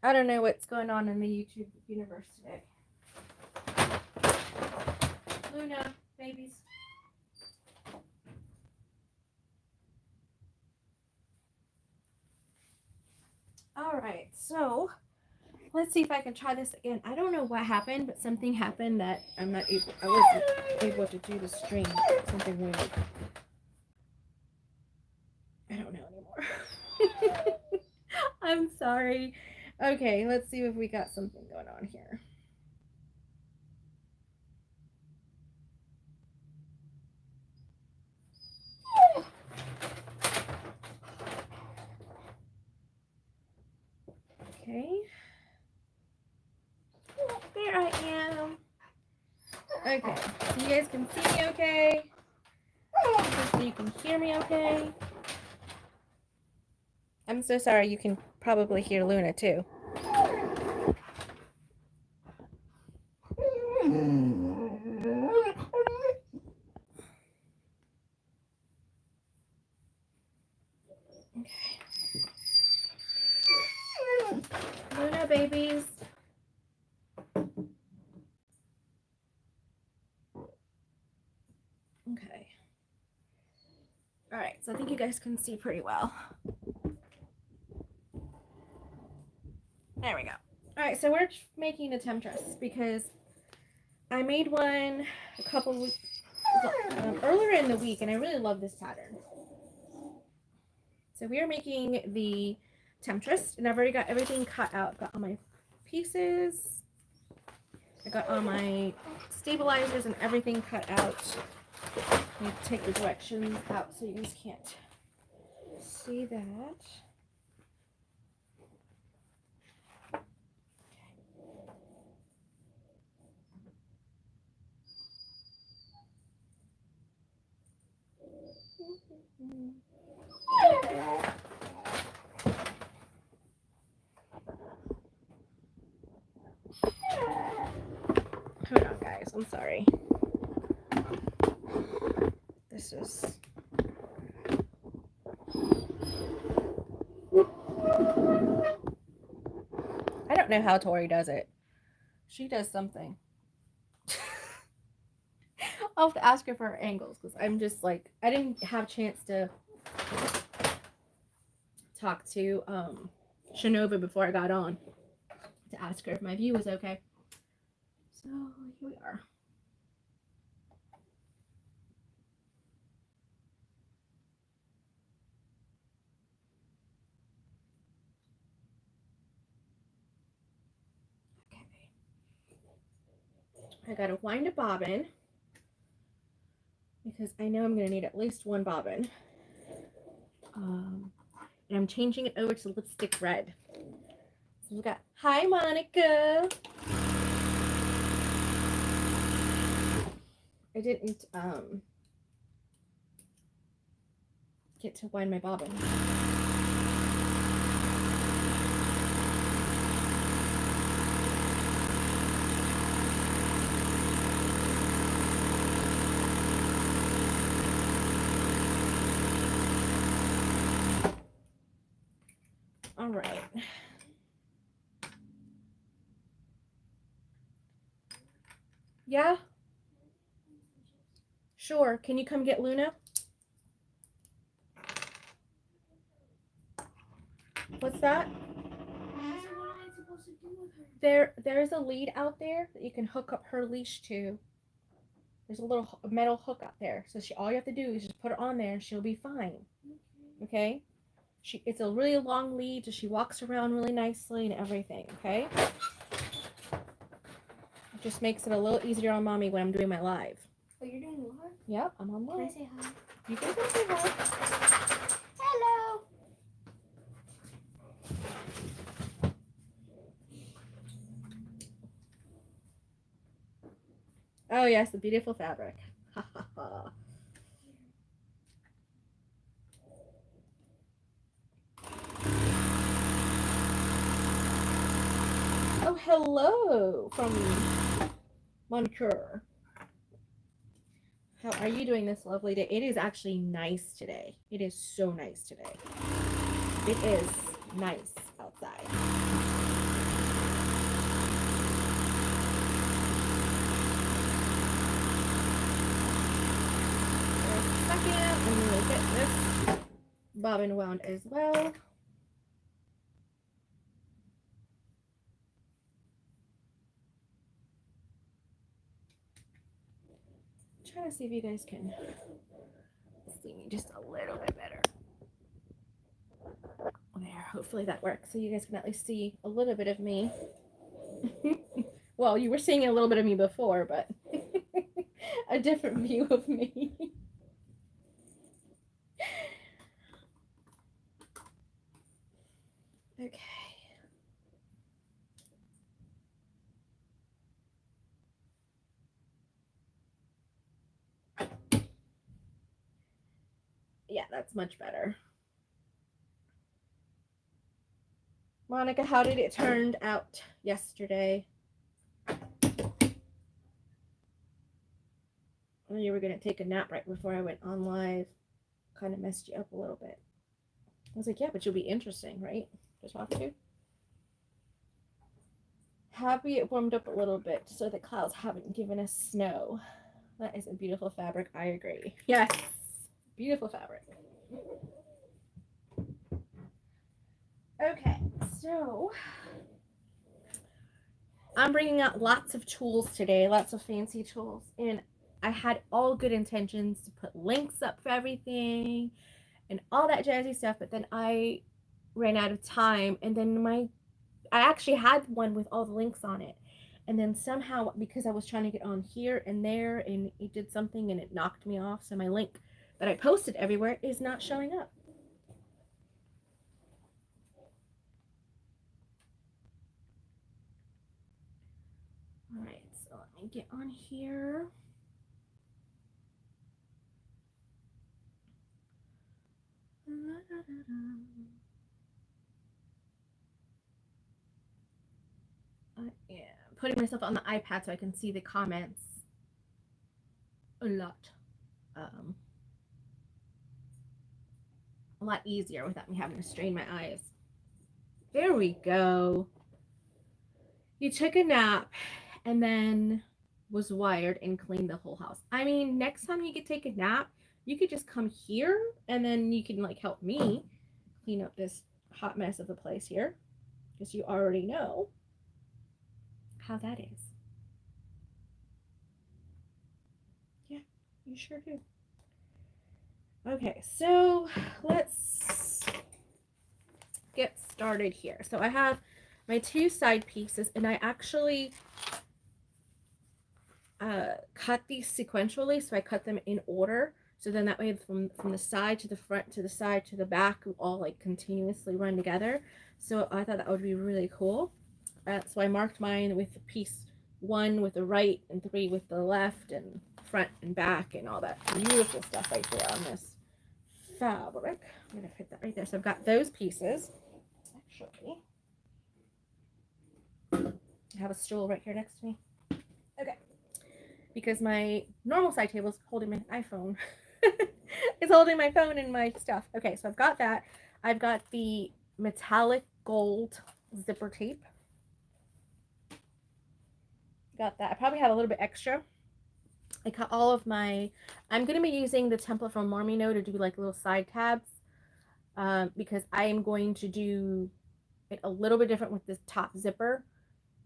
I don't know what's going on in the YouTube universe today. Luna, babies. Alright, so let's see if I can try this again. I don't know what happened, but something happened that I wasn't able to do the stream. Something weird. I don't know anymore. I'm sorry. Okay, let's see if we got something going on here. Okay. There I am. Okay, so you guys can see me okay? So you can hear me okay? I'm so sorry, you can probably hear Luna too. Okay. Luna babies. Okay. Alright, so I think you guys can see pretty well. There we go. Alright, so we're making a temptress because I made one a couple weeks earlier in the week and I really love this pattern. So we are making the temptress and I've already got everything cut out. Got all my pieces. I got all my stabilizers and everything cut out. I need to take the directions out so you guys can't see that. Hold on, guys. I'm sorry. This is... I don't know how Tori does it. She does something. I'll have to ask her for her angles because I'm just like, I didn't have a chance to talk to Shanova before I got on to ask her if my view was okay. So here we are. Okay. I gotta wind a bobbin because I know I'm gonna need at least one bobbin. And I'm changing it over to lipstick red. So we've got, hi Monica. I didn't get to wind my bobbin. All right. Yeah? Sure. Can you come get Luna? What's that? There's a lead out there that you can hook up her leash to. There's a little metal hook out there. So all you have to do is just put her on there and she'll be fine. Okay? It's a really long lead, so she walks around really nicely and everything, okay? It just makes it a little easier on mommy when I'm doing my live. Oh, you're doing live? Yep, I'm on live. Can I say hi? You can come say hi. Hello. Oh yes, the beautiful fabric. Ha ha ha. Oh, hello from Moncur. How are you doing this lovely day? It is actually nice today. It is so nice today. It is nice outside. second. And we will get this bobbin wound as well. Trying to see if you guys can see me just a little bit better. There, hopefully that works. So you guys can at least see a little bit of me. Well, you were seeing a little bit of me before, but a different view of me. Okay. Yeah, that's much better. Monica, how did it turn out yesterday? Well, you were going to take a nap right before I went on live. Kind of messed you up a little bit. I was like, yeah, but you'll be interesting, right? To talk to. Happy it warmed up a little bit so the clouds haven't given us snow. That is a beautiful fabric. I agree. Yes. Beautiful fabric. Okay, so I'm bringing out lots of tools today, lots of fancy tools, and I had all good intentions to put links up for everything and all that jazzy stuff, but then I ran out of time, and then I actually had one with all the links on it, and then somehow, because I was trying to get on here and there, and it did something and it knocked me off, so my link that I posted everywhere is not showing up. All right, so let me get on here. I am putting myself on the iPad so I can see the comments a lot easier without me having to strain my eyes. There we go. You took a nap and then was wired and cleaned the whole house. I mean, next time you could take a nap, you could just come here and then you can like help me clean up this hot mess of the place here, because you already know how that is. Yeah, you sure do. Okay, so let's get started here. So I have my two side pieces, and I actually cut these sequentially, so I cut them in order, so then that way from the side to the front to the side to the back all like continuously run together. So I thought that would be really cool. So I marked mine with piece 1 with the right and 3 with the left, and front and back and all that beautiful stuff right there on this fabric. I'm gonna put that right there. So I've got those pieces. Actually, I have a stool right here next to me. Okay, because my normal side table is holding my iPhone. It's holding my phone and my stuff. Okay, so I've got that. I've got the metallic gold zipper tape. Got that. I probably have a little bit extra. I cut all of my, I'm going to be using the template from Marmino to do like little side tabs, because I am going to do it a little bit different with this top zipper.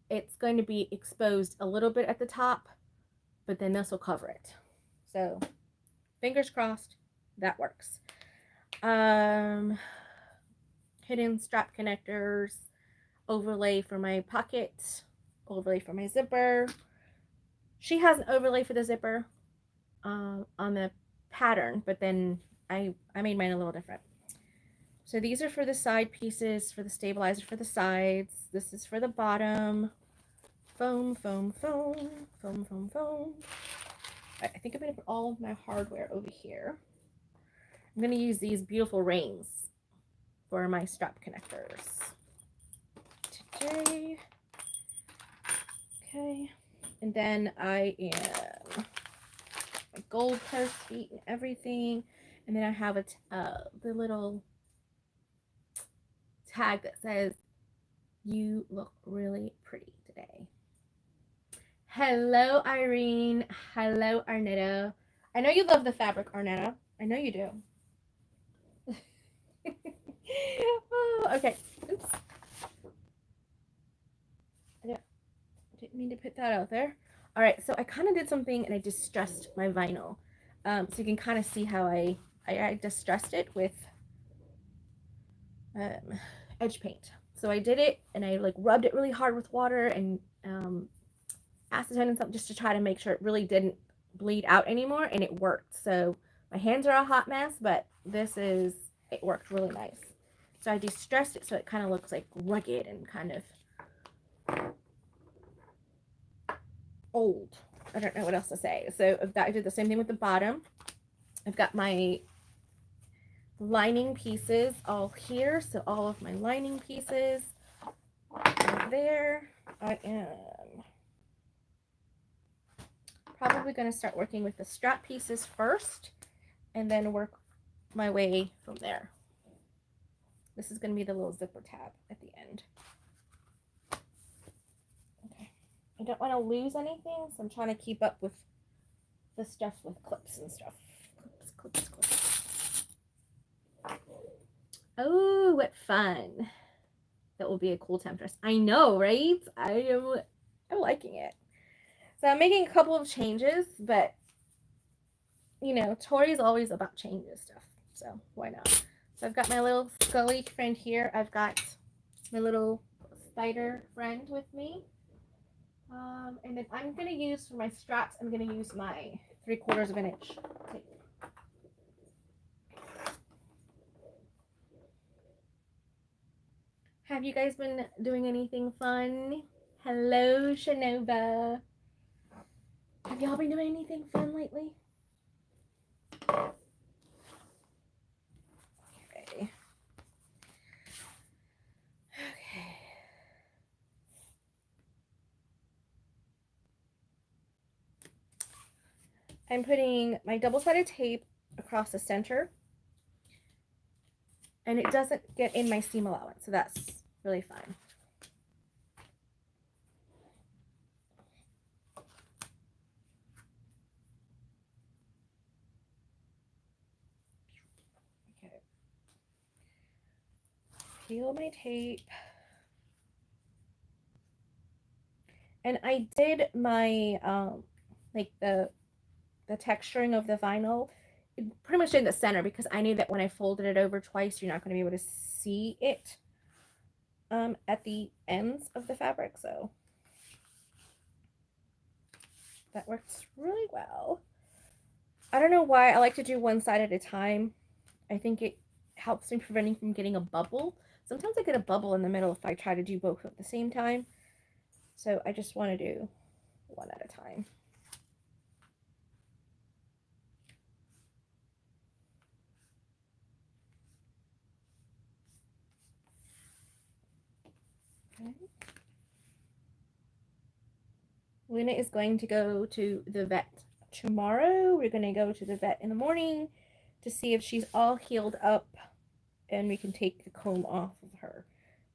It's going to be exposed a little bit at the top, but then this will cover it. So fingers crossed that works. Hidden strap connectors, overlay for my pocket, overlay for my zipper. She has an overlay for the zipper on the pattern, but then I made mine a little different. So these are for the side pieces, for the stabilizer for the sides. This is for the bottom. Foam, foam, foam, foam, foam, foam. I think I'm going to put all of my hardware over here. I'm going to use these beautiful rings for my strap connectors today. Okay. And then I am my gold purse feet and everything. And then I have the little tag that says, "You look really pretty today." Hello, Irene. Hello, Arnetta. I know you love the fabric, Arnetta. I know you do. Oh, okay. Oops. Didn't mean to put that out there. All right, so I kind of did something and I distressed my vinyl. So you can kind of see how I distressed it with edge paint. So I did it and I like rubbed it really hard with water and acetone and something just to try to make sure it really didn't bleed out anymore, and it worked. So my hands are a hot mess, but it worked really nice. So I distressed it so it kind of looks like rugged and kind of old. I don't know what else to say. So I did the same thing with the bottom. I've got my lining pieces all here. So all of my lining pieces are there. I am probably going to start working with the strap pieces first and then work my way from there. This is going to be the little zipper tab at the end. Okay. I don't want to lose anything, so I'm trying to keep up with the stuff with clips and stuff. Clips. Oh, what fun. That will be a cool temptress. I know, right? I'm liking it. So I'm making a couple of changes, but you know, Tori's always about changes stuff. So why not? So I've got my little Scully friend here. I've got my little spider friend with me. And then I'm going to use, for my straps, I'm going to use my 3/4 of an inch tape. Have you guys been doing anything fun? Hello, Shanova. Have y'all been doing anything fun lately? Okay. Okay. I'm putting my double-sided tape across the center, and it doesn't get in my seam allowance, so that's really fun. Okay. Peel my tape. And I did my like the texturing of the vinyl pretty much in the center, because I knew that when I folded it over twice, you're not going to be able to see it at the ends of the fabric. So that works really well. I don't know why I like to do one side at a time. I think it helps me preventing from getting a bubble. Sometimes I get a bubble in the middle if I try to do both at the same time. So I just want to do one at a time. Okay. Luna is going to go to the vet tomorrow. We're going to go to the vet in the morning to see if she's all healed up and we can take the comb off of her.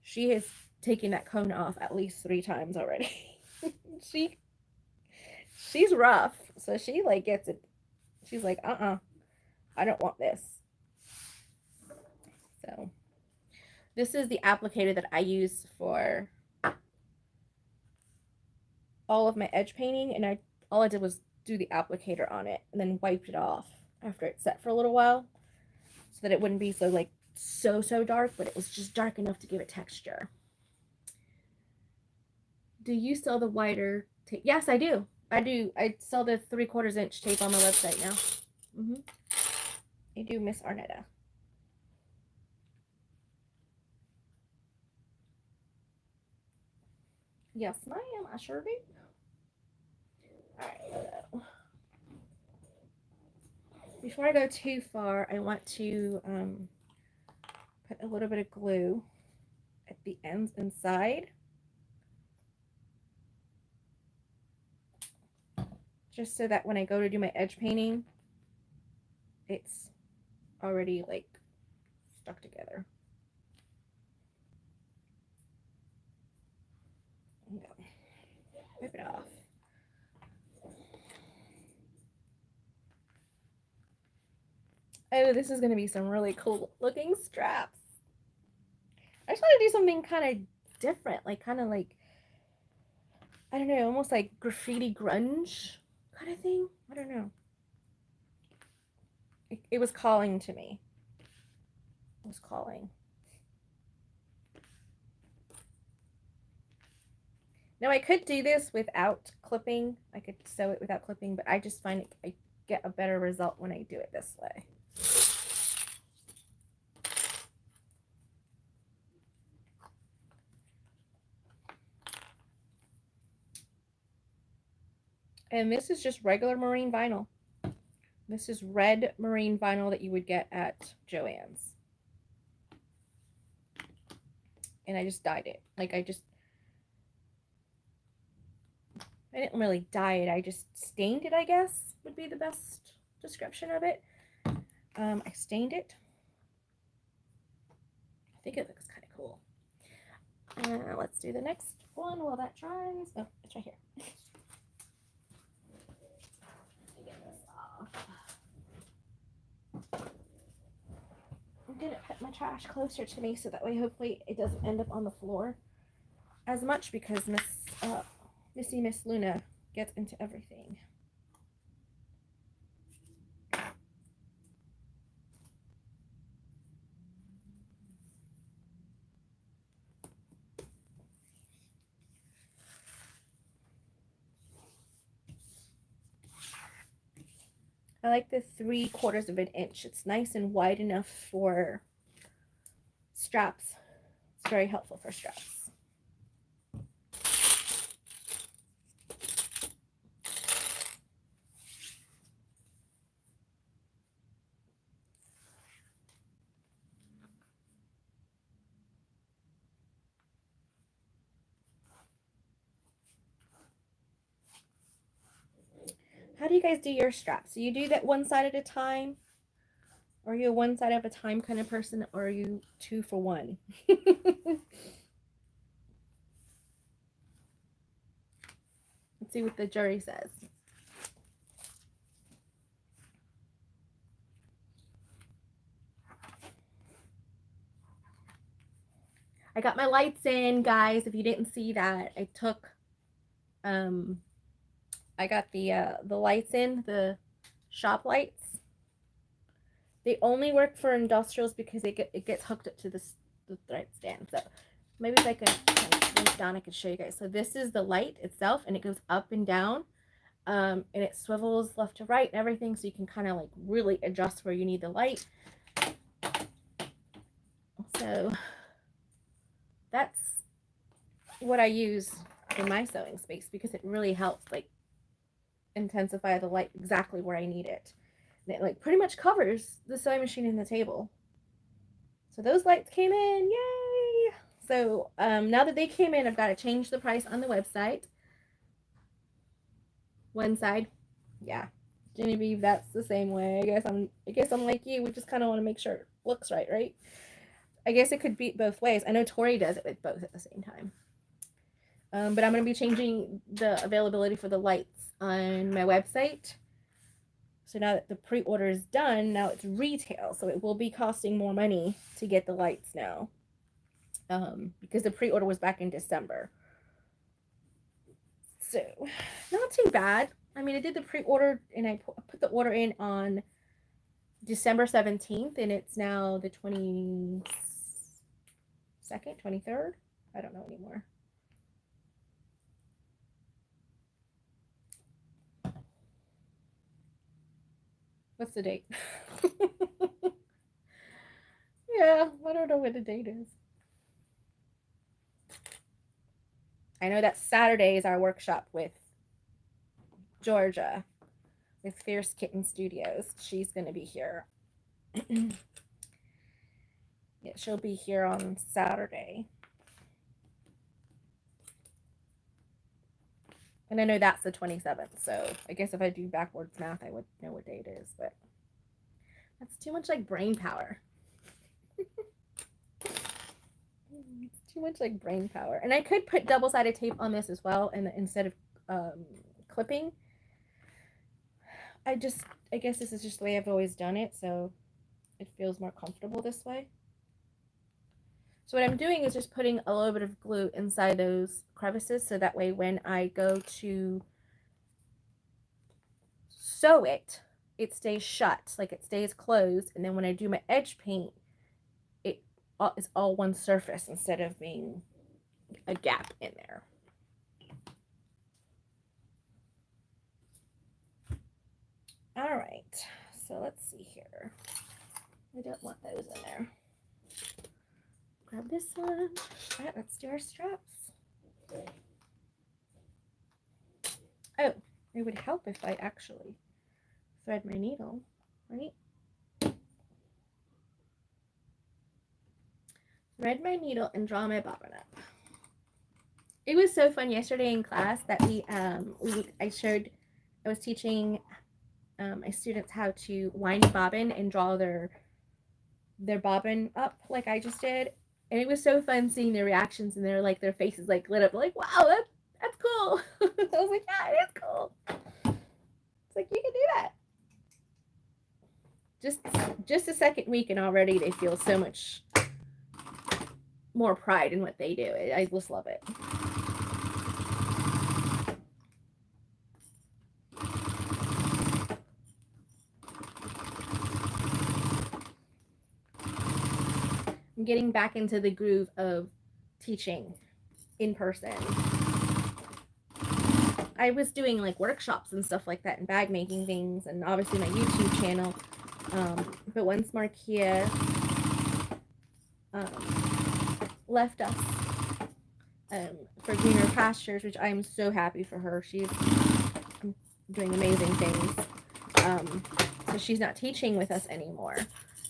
She has taken that cone off at least 3 times already. She's rough, so she like gets it. She's like, I don't want this. So this is the applicator that I use for all of my edge painting, and all I did was do the applicator on it and then wiped it off after it set for a little while, so that it wouldn't be so like so dark, but it was just dark enough to give it texture. Do you sell the wider tape? Yes, I do. I sell the 3/4 inch tape on my website now. I do, Miss Arnetta. Yes, ma'am, I sure do. Alright, so before I go too far, I want to put a little bit of glue at the ends inside. Just so that when I go to do my edge painting, it's already like stuck together. Wipe it off. Oh, this is going to be some really cool looking straps. I just want to do something kind of different, like kind of like, I don't know, almost like graffiti grunge kind of thing. I don't know. It was calling to me. It was calling. Now I could do this without clipping. I could sew it without clipping, but I just find I get a better result when I do it this way. And this is just regular marine vinyl. This is red marine vinyl that you would get at Joann's. And I just dyed it. Like I didn't really dye it. I just stained it, I guess, would be the best description of it. I stained it. I think it looks kind of cool. Let's do the next one while that dries. Oh, it's right here. I'm gonna put my trash closer to me so that way hopefully it doesn't end up on the floor as much because Miss Luna gets into everything. I like the 3/4 of an inch. It's nice and wide enough for straps. It's very helpful for straps. How do you guys do your straps? Do you do that one side at a time? Or are you a one side at a time kind of person? Or are you 2 for 1? Let's see what the jury says. I got my lights in, guys. If you didn't see that, I took, I got the lights in, the shop lights. They only work for industrials because it gets hooked up to the thread stand. So maybe if I can bring it down, I could show you guys. So this is the light itself, and it goes up and down, and it swivels left to right and everything, so you can kind of like really adjust where you need the light. So that's what I use in my sewing space because it really helps like intensify the light exactly where I need it. And it like pretty much covers the sewing machine and the table. So those lights came in, yay! So now that they came in, I've got to change the price on the website. One side, yeah. Genevieve, that's the same way. I guess I'm like you. We just kind of want to make sure it looks right, right? I guess it could be both ways. I know Tori does it with both at the same time. But I'm going to be changing the availability for the lights on my website. So now that the pre-order is done, now it's retail. So it will be costing more money to get the lights now. Because the pre-order was back in December. So, not too bad. I mean, I did the pre-order and I put the order in on December 17th, and it's now the 22nd, 23rd. I don't know anymore. What's the date? Yeah, I don't know what the date is. I know that Saturday is our workshop with Georgia, with Fierce Kitten Studios. She's going to be here. Yeah, she'll be here on Saturday. And I know that's the 27th, so I guess if I do backwards math, I would know what day it is, but that's too much like brain power. It's too much like brain power. And I could put double-sided tape on this as well, and instead of clipping. I guess this is just the way I've always done it, so it feels more comfortable this way. So what I'm doing is just putting a little bit of glue inside those crevices so that way when I go to sew it, it stays shut, like it stays closed, and then when I do my edge paint, it is all one surface instead of being a gap in there. All right, so let's see here. I don't want those in there. Grab this one. All right, let's do our straps. Oh, it would help if I actually thread my needle, right? Thread my needle and draw my bobbin up. It was so fun yesterday in class that I was teaching my students how to wind bobbin and draw their bobbin up like I just did, and it was so fun seeing their reactions and their faces like lit up like, wow, that's cool. I was like, yeah, it is cool. It's like you can do that. Just a second week and already they feel so much more pride in what they do. I just love it. I'm getting back into the groove of teaching in person. I was doing like workshops and stuff like that and bag making things and obviously my YouTube channel. But once Markia left us for greener pastures, which I'm so happy for her. She's doing amazing things. So she's not teaching with us anymore.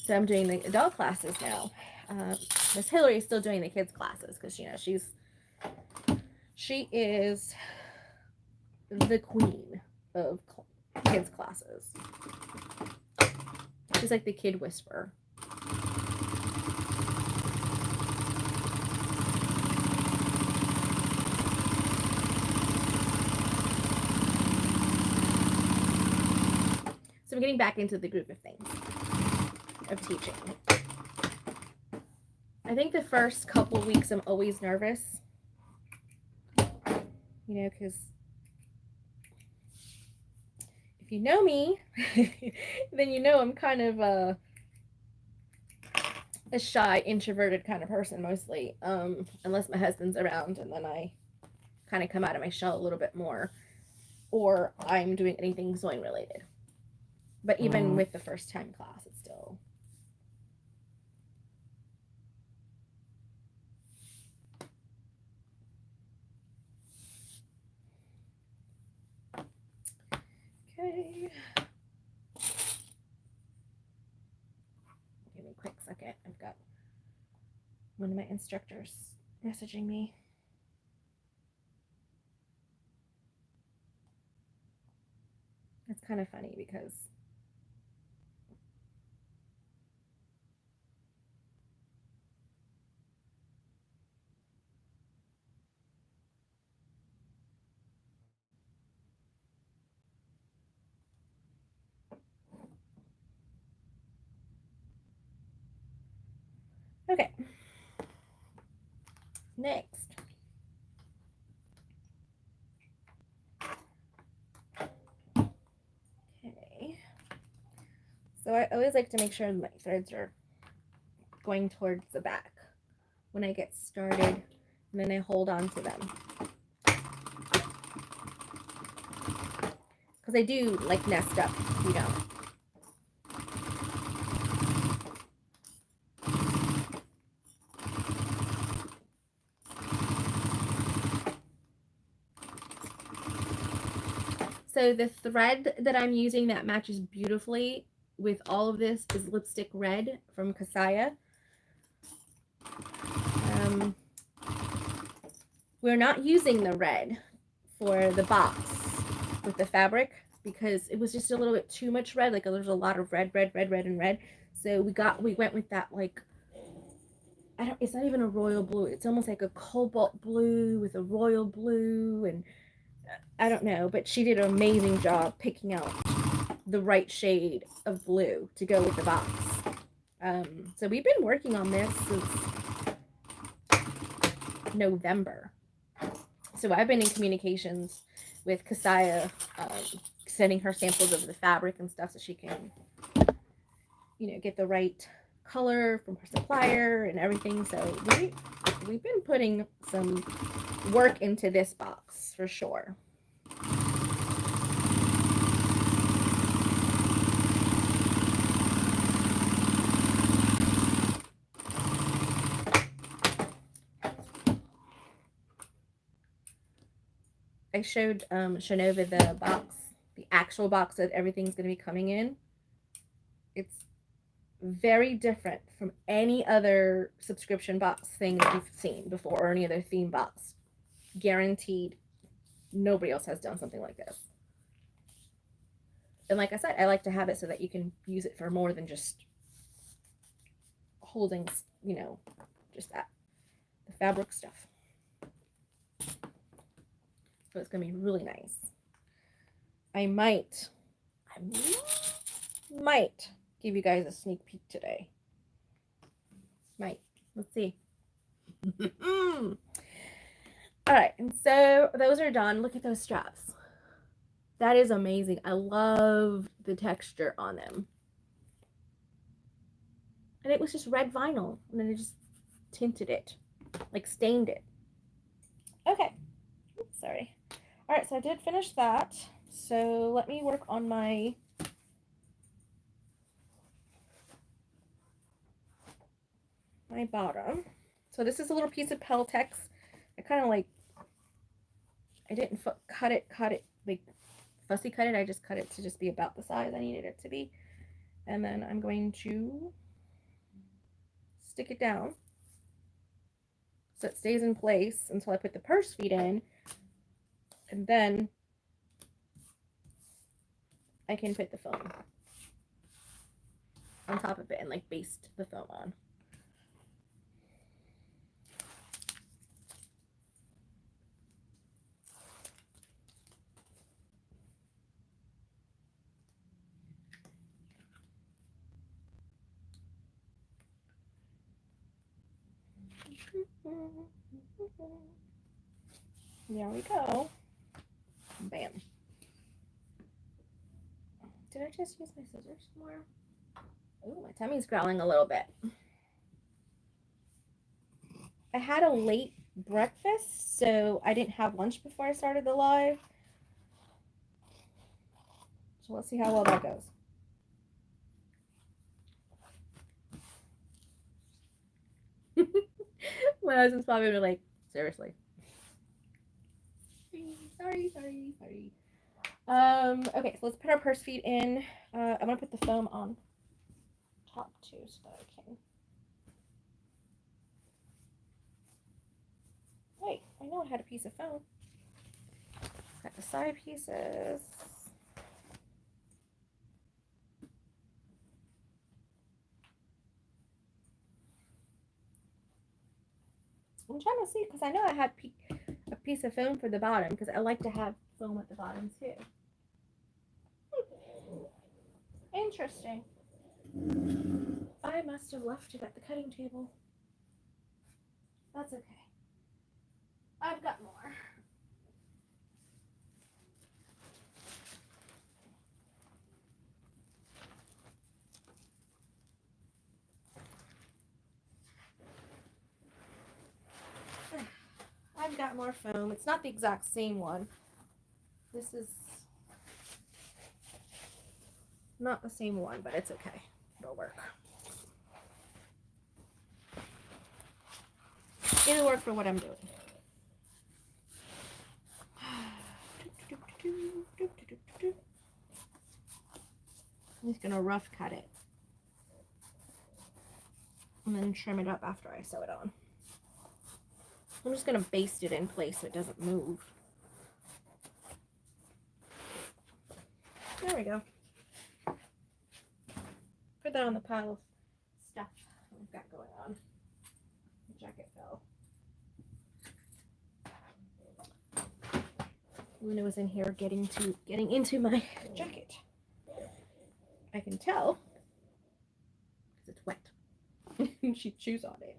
So I'm doing the adult classes now. Miss Hillary is still doing the kids classes because she is the queen of kids classes. She's like the kid whisperer. So I'm getting back into the groove of things, of teaching. I think the first couple weeks I'm always nervous, because if you know me, then you know I'm kind of a shy, introverted kind of person mostly, unless my husband's around, and then I kind of come out of my shell a little bit more, or I'm doing anything sewing related. But even with the first time class, it's still... Okay. Give me a quick second. I've got one of my instructors messaging me. It's kind of funny because okay. Next. Okay. So I always like to make sure my threads are going towards the back when I get started, and then I hold on to them. Because I do like nest up if you don't. So the thread that I'm using that matches beautifully with all of this is Lipstick Red from Kasaya. We're not using the red for the box with the fabric because it was just a little bit too much red. Like there's a lot of red, and red. So we went with that, like, it's not even a royal blue. It's almost like a cobalt blue with a royal blue, and I don't know, but she did an amazing job picking out the right shade of blue to go with the box. So we've been working on this since November. So I've been in communications with Kasaya, sending her samples of the fabric and stuff so she can, get the right color from her supplier and everything. So we've been putting some work into this box for sure. I showed Shanova the box, the actual box that everything's going to be coming in. It's very different from any other subscription box thing that you've seen before or any other theme box. Guaranteed, nobody else has done something like this. And like I said, I like to have it so that you can use it for more than just holding, just that, the fabric stuff. So it's going to be really nice. I might give you guys a sneak peek today. Might. Let's see. All right, and so those are done. Look at those straps. That is amazing. I love the texture on them. And it was just red vinyl, and then I just tinted it, like stained it. Okay. Oops, sorry. All right, so I did finish that. So let me work on my bottom. So this is a little piece of Peltex. I kind of I didn't cut it, like fussy cut it. I just cut it to just be about the size I needed it to be. And then I'm going to stick it down so it stays in place until I put the purse feet in. And then I can put the foam on top of it and like baste the foam on. There we go. Bam. Did I just use my scissors more? Oh, my tummy's growling a little bit. I had a late breakfast, so I didn't have lunch before I started the live. So let's see how well that goes. My husband's probably like, seriously. Sorry. Okay, so let's put our purse feet in. I'm gonna put the foam on top too so that I can. Wait, I know I had a piece of foam. Got the side pieces. I'm trying to see because I know I had a piece of foam for the bottom because I like to have foam at the bottom too. Interesting. I must have left it at the cutting table. That's okay. I've got more. I've got more foam. It's not the exact same one. This is not the same one, but it's okay. It'll work. It'll work for what I'm doing. I'm just gonna rough cut it and then trim it up after I sew it on. I'm just gonna baste it in place so it doesn't move. There we go. Put that on the pile of stuff I've got going on. The jacket fell. Luna was in here getting into my jacket. I can tell because it's wet. she chews on it.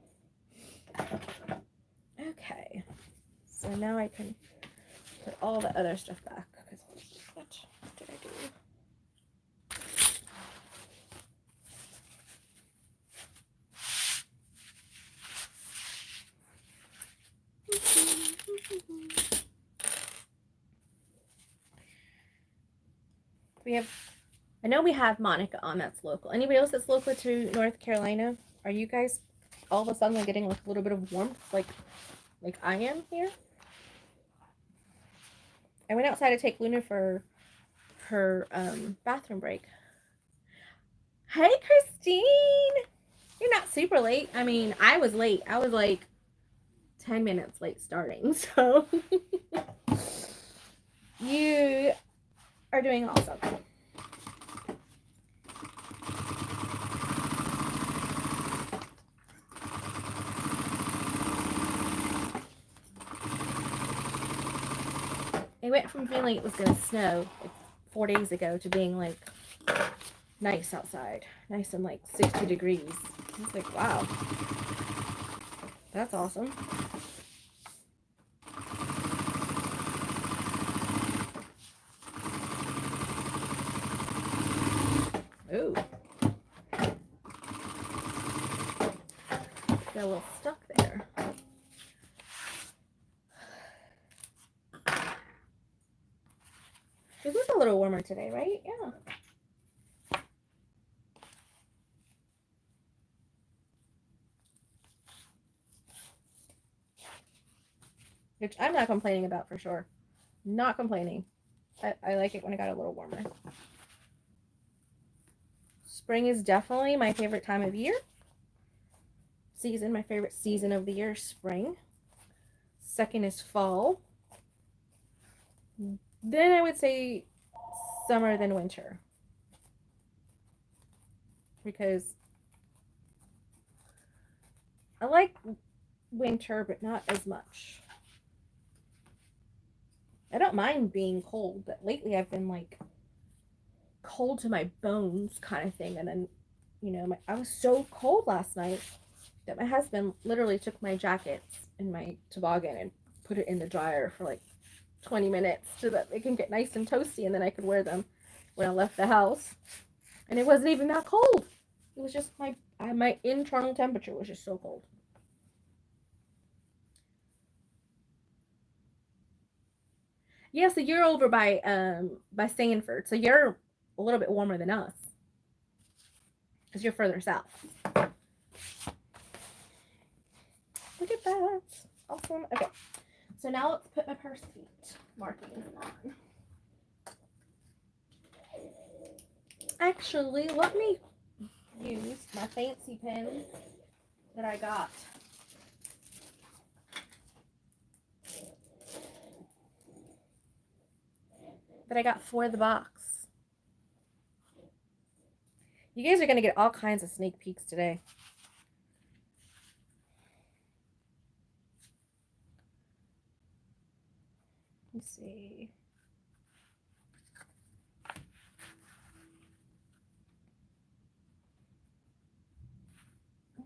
Okay. So now I can put all the other stuff back. What did I do? I know we have Monica on that's local. Anybody else that's local to North Carolina? Are you guys all of a sudden getting like a little bit of warmth like I am here? I went outside to take Luna for her bathroom break. Hey, Christine! You're not super late. I mean, I was late. I was like 10 minutes late starting, so you are doing awesome. It went from feeling it was going to snow like 4 days ago to being like nice outside. Nice and like 60 degrees. I was like, wow. That's awesome. Ooh. Got a little stuck there. It was a little warmer today, right? Yeah. Which I'm not complaining about for sure. Not complaining. I like it when it got a little warmer. Spring is definitely my favorite time of year. Season, my favorite season of the year, spring. Second is fall. Then I would say summer, then winter. Because I like winter, but not as much. I don't mind being cold, but lately I've been like cold to my bones kind of thing. And then, you know, I was so cold last night that my husband literally took my jackets and my toboggan and put it in the dryer for like 20 minutes so that they can get nice and toasty, and then I could wear them when I left the house. And it wasn't even that cold. It was just my internal temperature was just so cold. Yeah, so you're over by Sanford, so you're a little bit warmer than us because you're further south. Look at that. Awesome. Okay. So now let's put my purse feet markings on. Actually, let me use my fancy pens that I got. For the box. You guys are going to get all kinds of sneak peeks today. Let's see.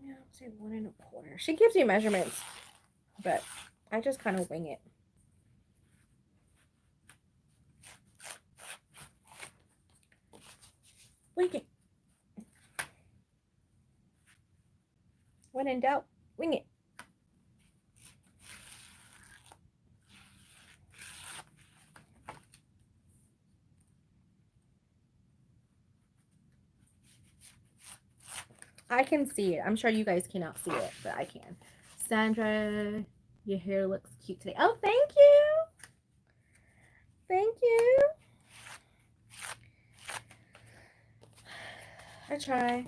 Yeah, let's say 1 1/4. She gives you measurements, but I just kind of wing it. Wing it. When in doubt, wing it. I can see it. I'm sure you guys cannot see it, but I can. Sandra, your hair looks cute today. Oh, thank you. Thank you. I try.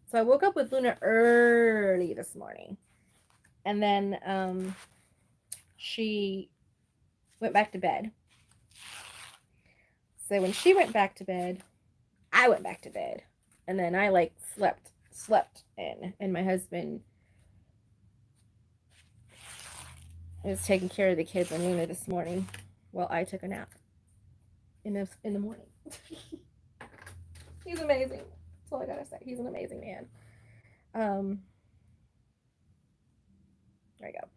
So I woke up with Luna early this morning. And then she went back to bed. So when she went back to bed, I went back to bed. And then I like slept in. And my husband was taking care of the kids and Luna this morning while I took a nap in the morning. He's amazing. That's all I gotta say. He's an amazing man. There we go.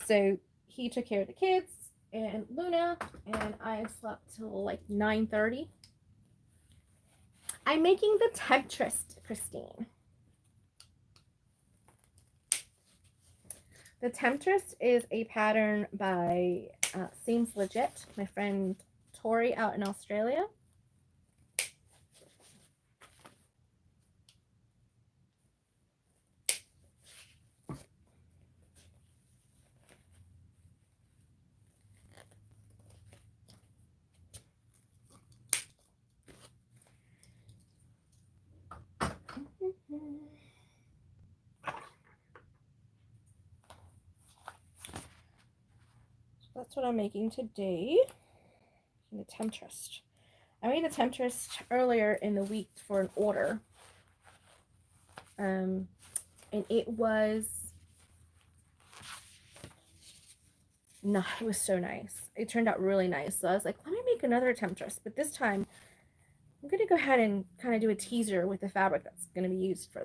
So he took care of the kids and Luna, and I slept till like 9:30. I'm making the temptress, Christine. The temptress is a pattern by Seems Legit, my friend Tori out in Australia. That's what I'm making today. The temptress. I made a temptress earlier in the week for an order. And it was so nice. It turned out really nice. So I was like, let me make another temptress. But this time, I'm going to go ahead and kind of do a teaser with the fabric that's going to be used for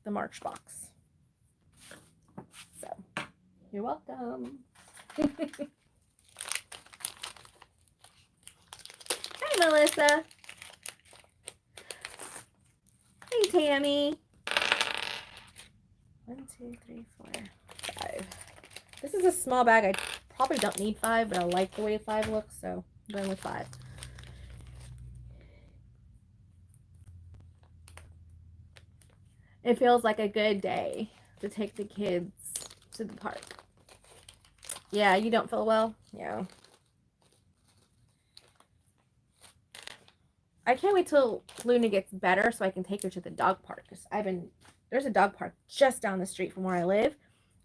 the March box. So, you're welcome. Hi, Melissa. Hey, Tammy. 1, 2, 3, 4, 5. This is a small bag. I probably don't need 5, but I like the way 5 looks, so I'm going with 5. It feels like a good day to take the kids to the park. Yeah, you don't feel well? Yeah. I can't wait till Luna gets better so I can take her to the dog park. Because there's a dog park just down the street from where I live.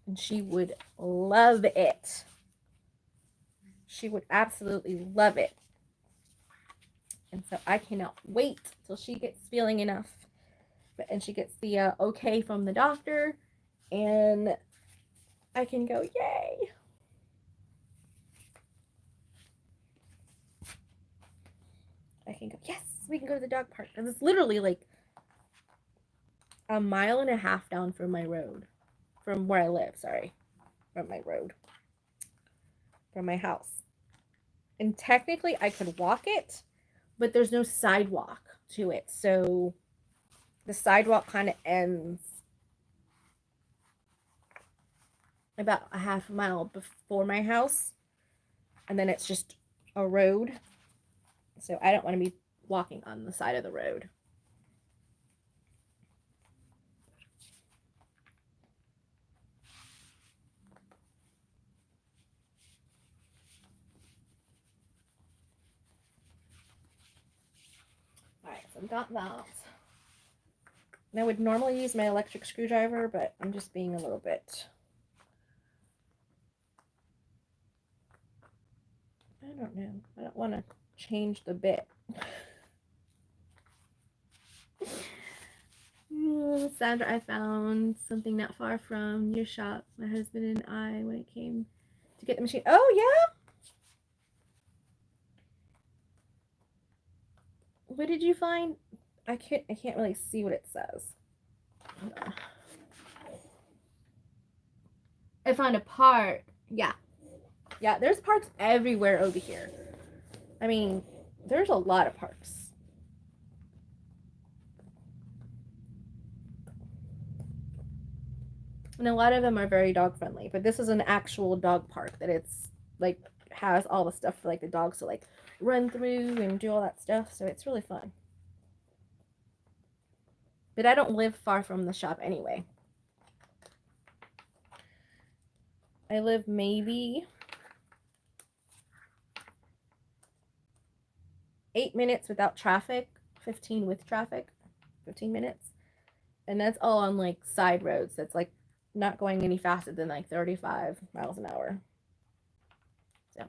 And she would love it. She would absolutely love it. And so I cannot wait till she gets feeling enough. And she gets the okay from the doctor. And I can go, yay. I can go, yes, we can go to the dog park. And it's literally like a mile and a half down from my road. From where I live, sorry. From my road. From my house. And technically I could walk it, but there's no sidewalk to it. So the sidewalk kind of ends about a half a mile before my house. And then it's just a road. So I don't want to be walking on the side of the road. Alright, so I've got that. And I would normally use my electric screwdriver, but I'm just being a little bit... I don't know. I don't want to change the bit. Sandra, I found something not far from your shop. My husband and I, when it came to get the machine. Oh, yeah? What did you find? I can't really see what it says. I found a park. Yeah. Yeah, there's parks everywhere over here. I mean, there's a lot of parks. And a lot of them are very dog friendly, but this is an actual dog park that it's like has all the stuff for like the dogs to like run through and do all that stuff, so it's really fun. But I don't live far from the shop anyway. I live maybe 8 minutes without traffic, 15 with traffic, 15 minutes. And that's all on like side roads. That's like not going any faster than like 35 miles an hour. So,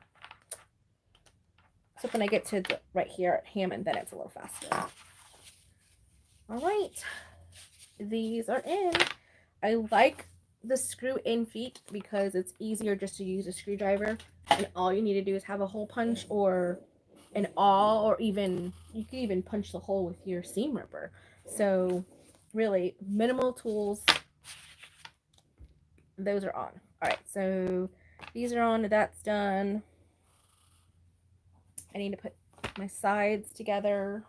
except when I get to right here at Hammond, then it's a little faster. All right, these are in. I like the screw in feet because it's easier just to use a screwdriver, and all you need to do is have a hole punch or an awl, or even you can even punch the hole with your seam ripper. So really minimal tools. Those are on. All right, so these are on. That's done. I need to put my sides together.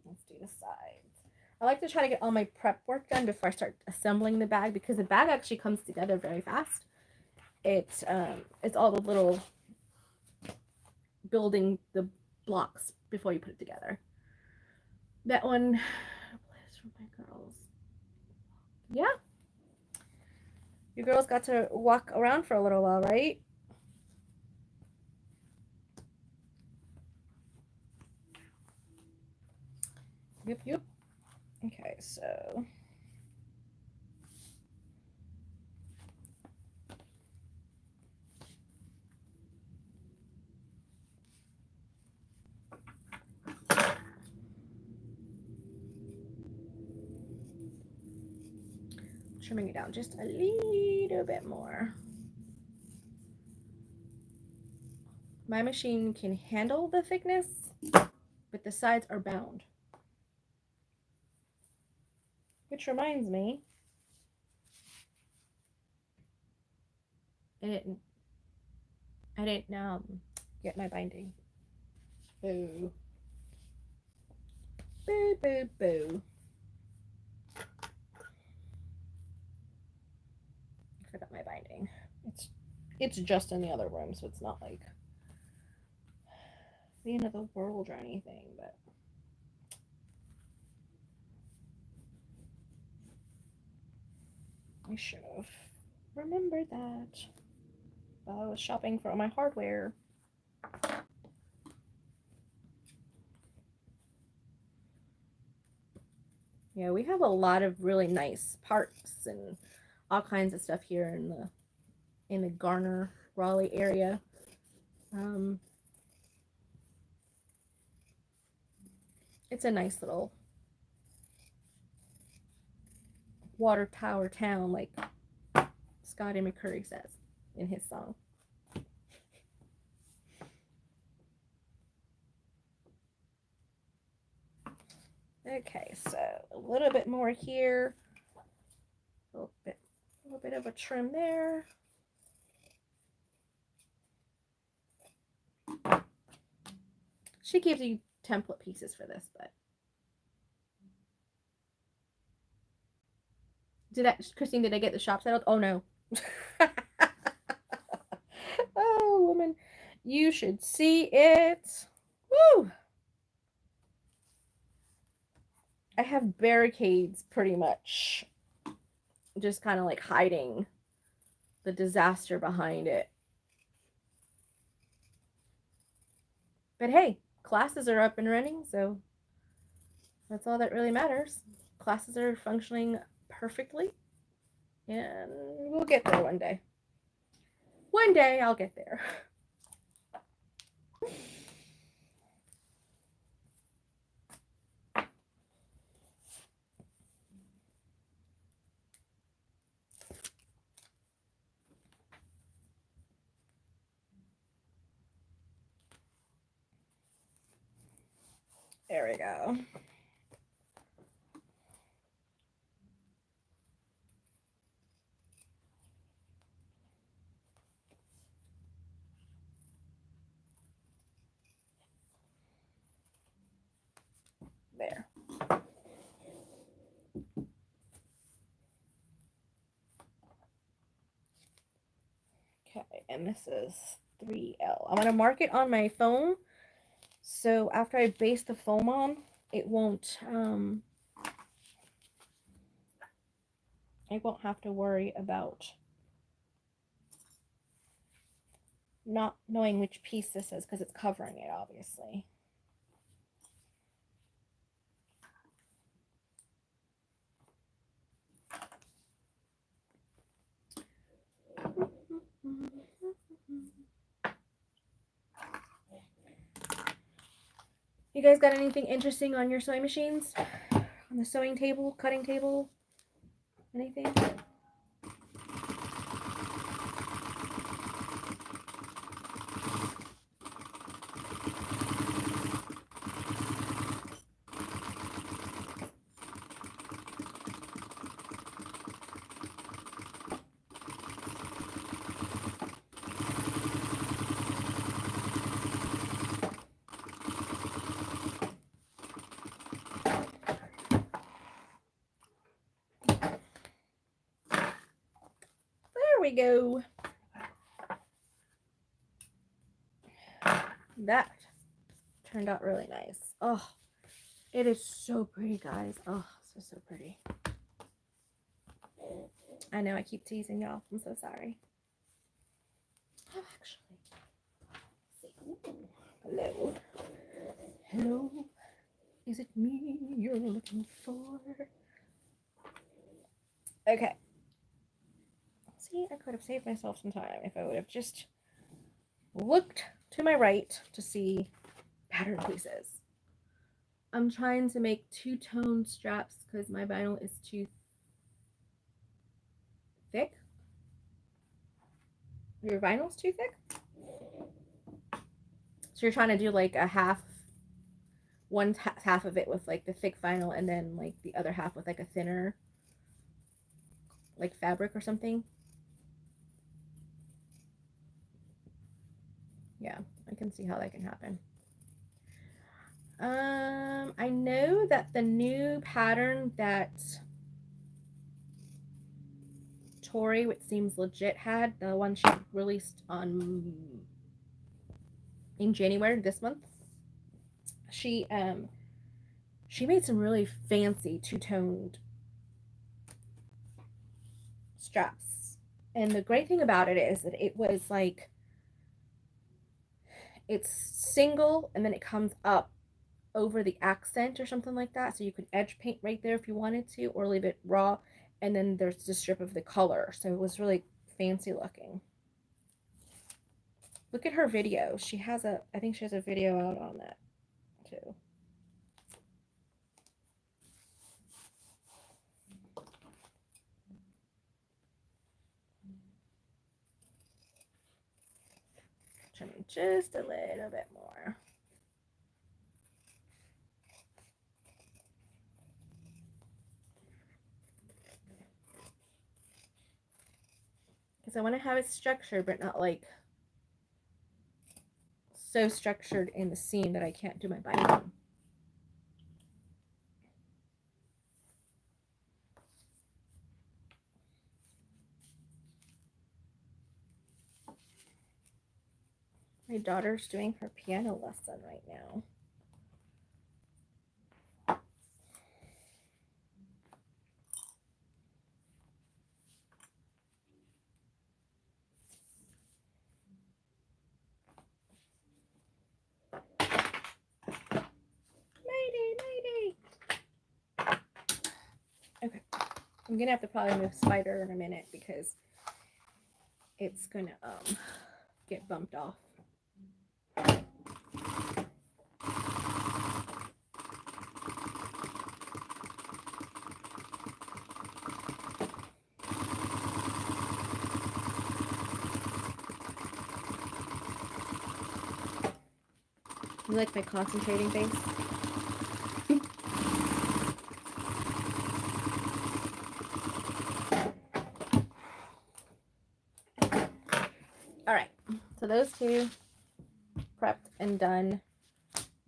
Let's do the sides. I like to try to get all my prep work done before I start assembling the bag, because the bag actually comes together very fast. It's all the little building the blocks before you put it together. That one is for my girls. Yeah. You girls got to walk around for a little while, right? Yep. Okay, so trimming it down just a little bit more. My machine can handle the thickness, but the sides are bound. Which reminds me, I didn't get my binding. Boo. Boo, boo, boo. I forgot my binding. It's just in the other room, so it's not like the end of the world or anything, but I should have remembered that while I was shopping for all my hardware. Yeah, we have a lot of really nice parks and all kinds of stuff here in the Garner, Raleigh area. It's a nice little water tower town, like Scotty McCurry says in his song. Okay, so a little bit more here, a little bit of a trim there. She gives you template pieces for this, but Christine, did I get the shop settled? Oh no. Oh, woman, you should see it. Woo! I have barricades pretty much, just kind of like hiding the disaster behind it. But hey, classes are up and running, so that's all that really matters. Classes are functioning perfectly, and we'll get there one day. One day I'll get there. There we go. There. Okay, and this is 3L. I'm going to mark it on my phone, so after I base the foam on, it won't I won't have to worry about not knowing which piece this is, because it's covering it, obviously. You guys got anything interesting on your sewing machines? On the sewing table, cutting table? Anything? we go. That turned out really nice. Oh, it is so pretty, guys. Oh, so pretty. I know I keep teasing y'all. I'm so sorry. Oh, actually. Hello. Hello. Is it me you're looking for? Okay. See, I could have saved myself some time if I would have just looked to my right to see pattern pieces. I'm trying to make two-tone straps because my vinyl is too thick. Your vinyl's too thick? So you're trying to do like a half, one half of it with like the thick vinyl and then like the other half with like a thinner like fabric or something? Yeah, I can see how that can happen. I know that the new pattern that Tori, which seems legit, had, the one she released on in January this month, she made some really fancy two-toned straps. And the great thing about it is that it was like, it's single and then it comes up over the accent or something like that, so you could edge paint right there if you wanted to, or leave it raw, and then there's the strip of the color, so it was really fancy looking. Look at her video. She has I think she has a video out on that too. Trimming just a little bit more. Because I want to have it structured, but not like so structured in the seam that I can't do my binding. My daughter's doing her piano lesson right now. Lady. Okay. I'm gonna have to probably move Spider in a minute because it's gonna get bumped off. You like my concentrating base? Alright, so those two prepped and done.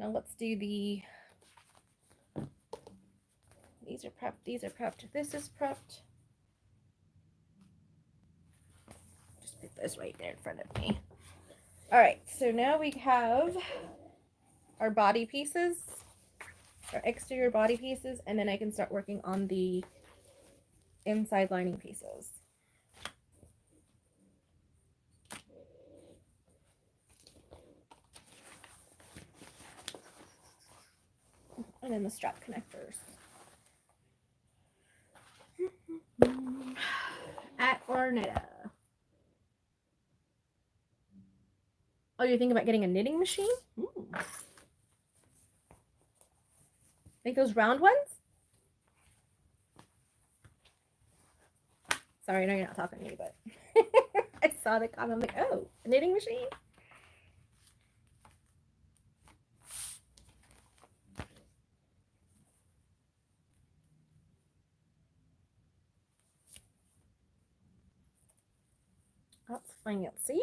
Now let's do these are prepped, these are prepped, this is prepped. Just put this right there in front of me. Alright, so now we have our body pieces, our exterior body pieces, and then I can start working on the inside lining pieces. And then the strap connectors. At Ornetta. Oh, you're thinking about getting a knitting machine? Ooh. Like those round ones? Sorry, I know you're not talking to me, but I saw the comment. I'm like, oh, a knitting machine? That's fancy.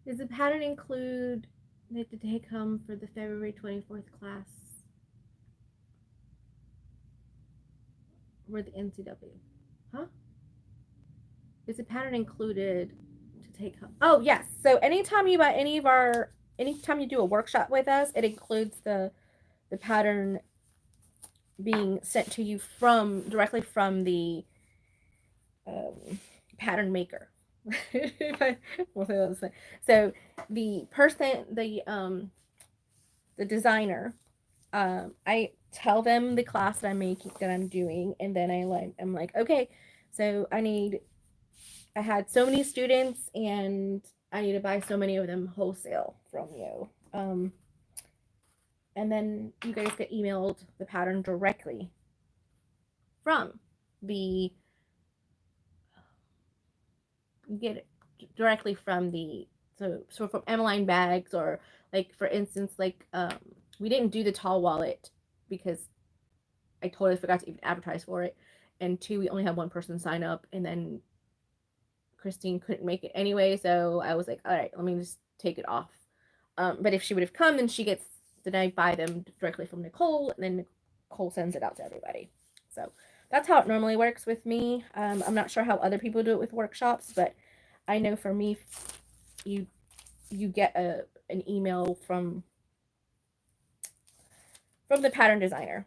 Does the pattern include the take home for the February 24th class? Or the NCW? Huh? Is the pattern included to take home? Oh, yes. So anytime you buy anytime you do a workshop with us, it includes the pattern being sent to you directly from the pattern maker. We'll say that. So the person, the designer, I tell them the class that I'm doing, and then I'm like, okay, so I had so many students, and I need to buy so many of them wholesale from you. And then you guys get emailed the pattern directly from the get it directly from the so from Emmeline Bags, or like for instance, like we didn't do the tall wallet because I totally forgot to even advertise for it, and two, we only had one person sign up, and then Christine couldn't make it anyway, so I was like, all right, let me just take it off. But if she would have come, then I buy them directly from Nicole, and then Nicole sends it out to everybody. So that's how it normally works with me. I'm not sure how other people do it with workshops, but I know for me, you get an email from the pattern designer.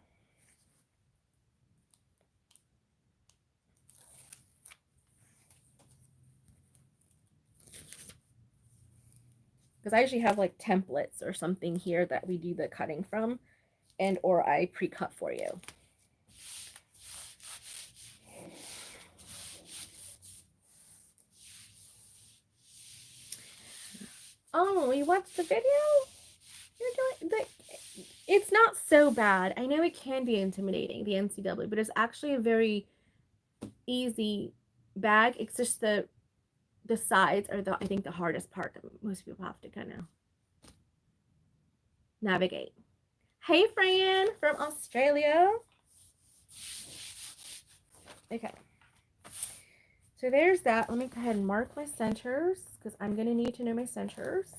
Because I usually have like templates or something here that we do the cutting from, or I pre-cut for you. Oh, you watched the video? You're doing it's not so bad. I know it can be intimidating, the NCW, but it's actually a very easy bag. It's just the sides are I think the hardest part that most people have to kind of navigate. Hey, Fran from Australia. Okay. So there's that. Let me go ahead and mark my centers because I'm going to need to know my centers.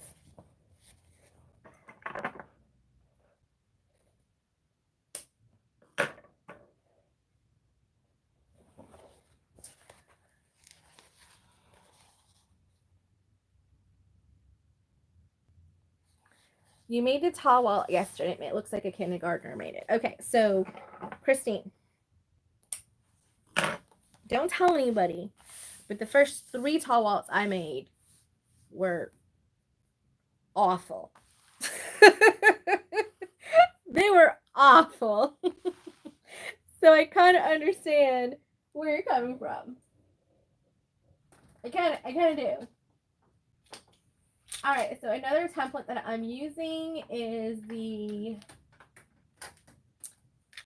You made the tall wall yesterday. It looks like a kindergartner made it. Okay, so Christine, don't tell anybody, but the first 3 tall walls I made were awful. They were awful. So I kind of understand where you're coming from. I kind of do. All right, so another template that I'm using is the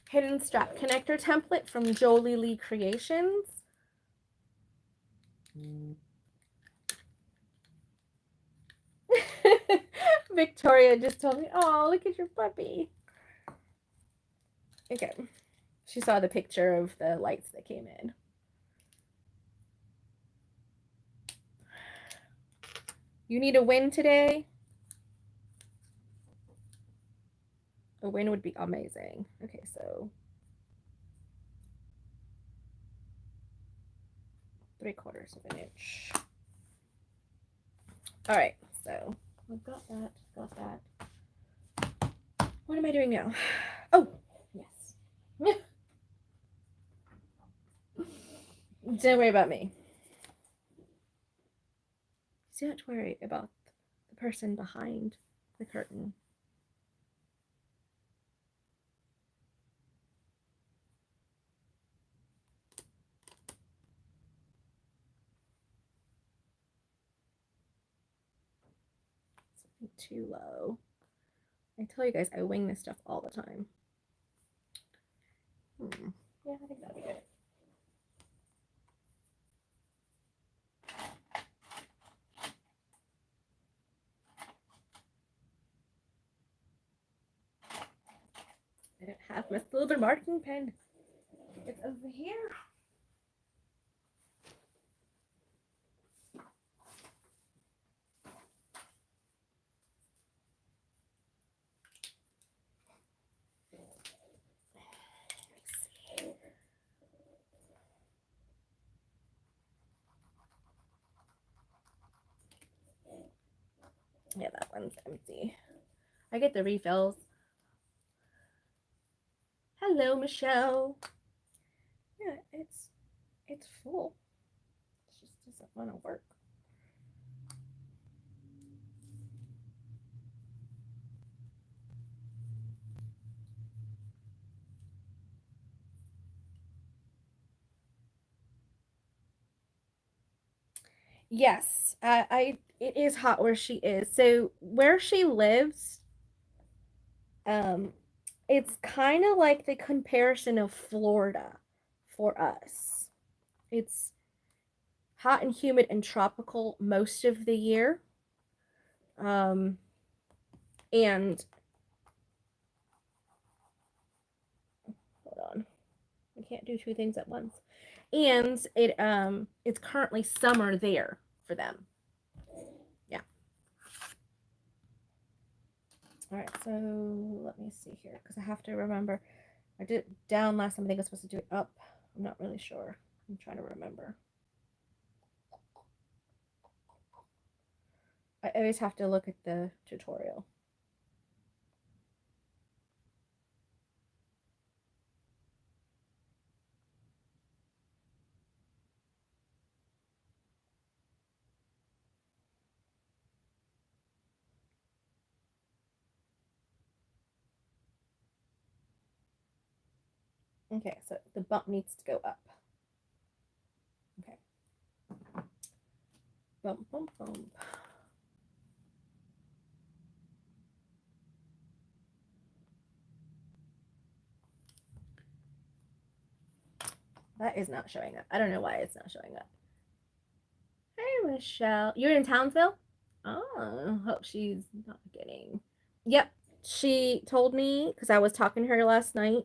Hidden Strap Connector template from Jolie Lee Creations. Victoria just told me, oh, look at your puppy. Okay. She saw the picture of the lights that came in. You need a win today? A win would be amazing. Okay, so 3/4 of an inch. All right, so I've got that, What am I doing now? Oh, yes. Don't worry about me. You don't have to worry about the person behind the curtain. Too low. I tell you guys, I wing this stuff all the time. Yeah, I think that'd be good. I don't have my silver marking pen. It's over here. Yeah, that one's empty. I get the refills. Hello, Michelle. Yeah, it's full. It just doesn't want to work. Yes, it is hot where she is. So where she lives, um, it's kind of like the comparison of Florida for us. It's hot and humid and tropical most of the year. Um, and hold on, I can't do two things at once. And it's currently summer there for them. Yeah. All right, so let me see here because I have to remember. I did it down last time. I think I was supposed to do it up. I'm not really sure. I'm trying to remember. I always have to look at the tutorial. Okay, so the bump needs to go up. Okay. Bump, bump, bump. That is not showing up. I don't know why it's not showing up. Hey, Michelle. You're in Townsville? Oh, hope she's not getting. Yep. She told me because I was talking to her last night,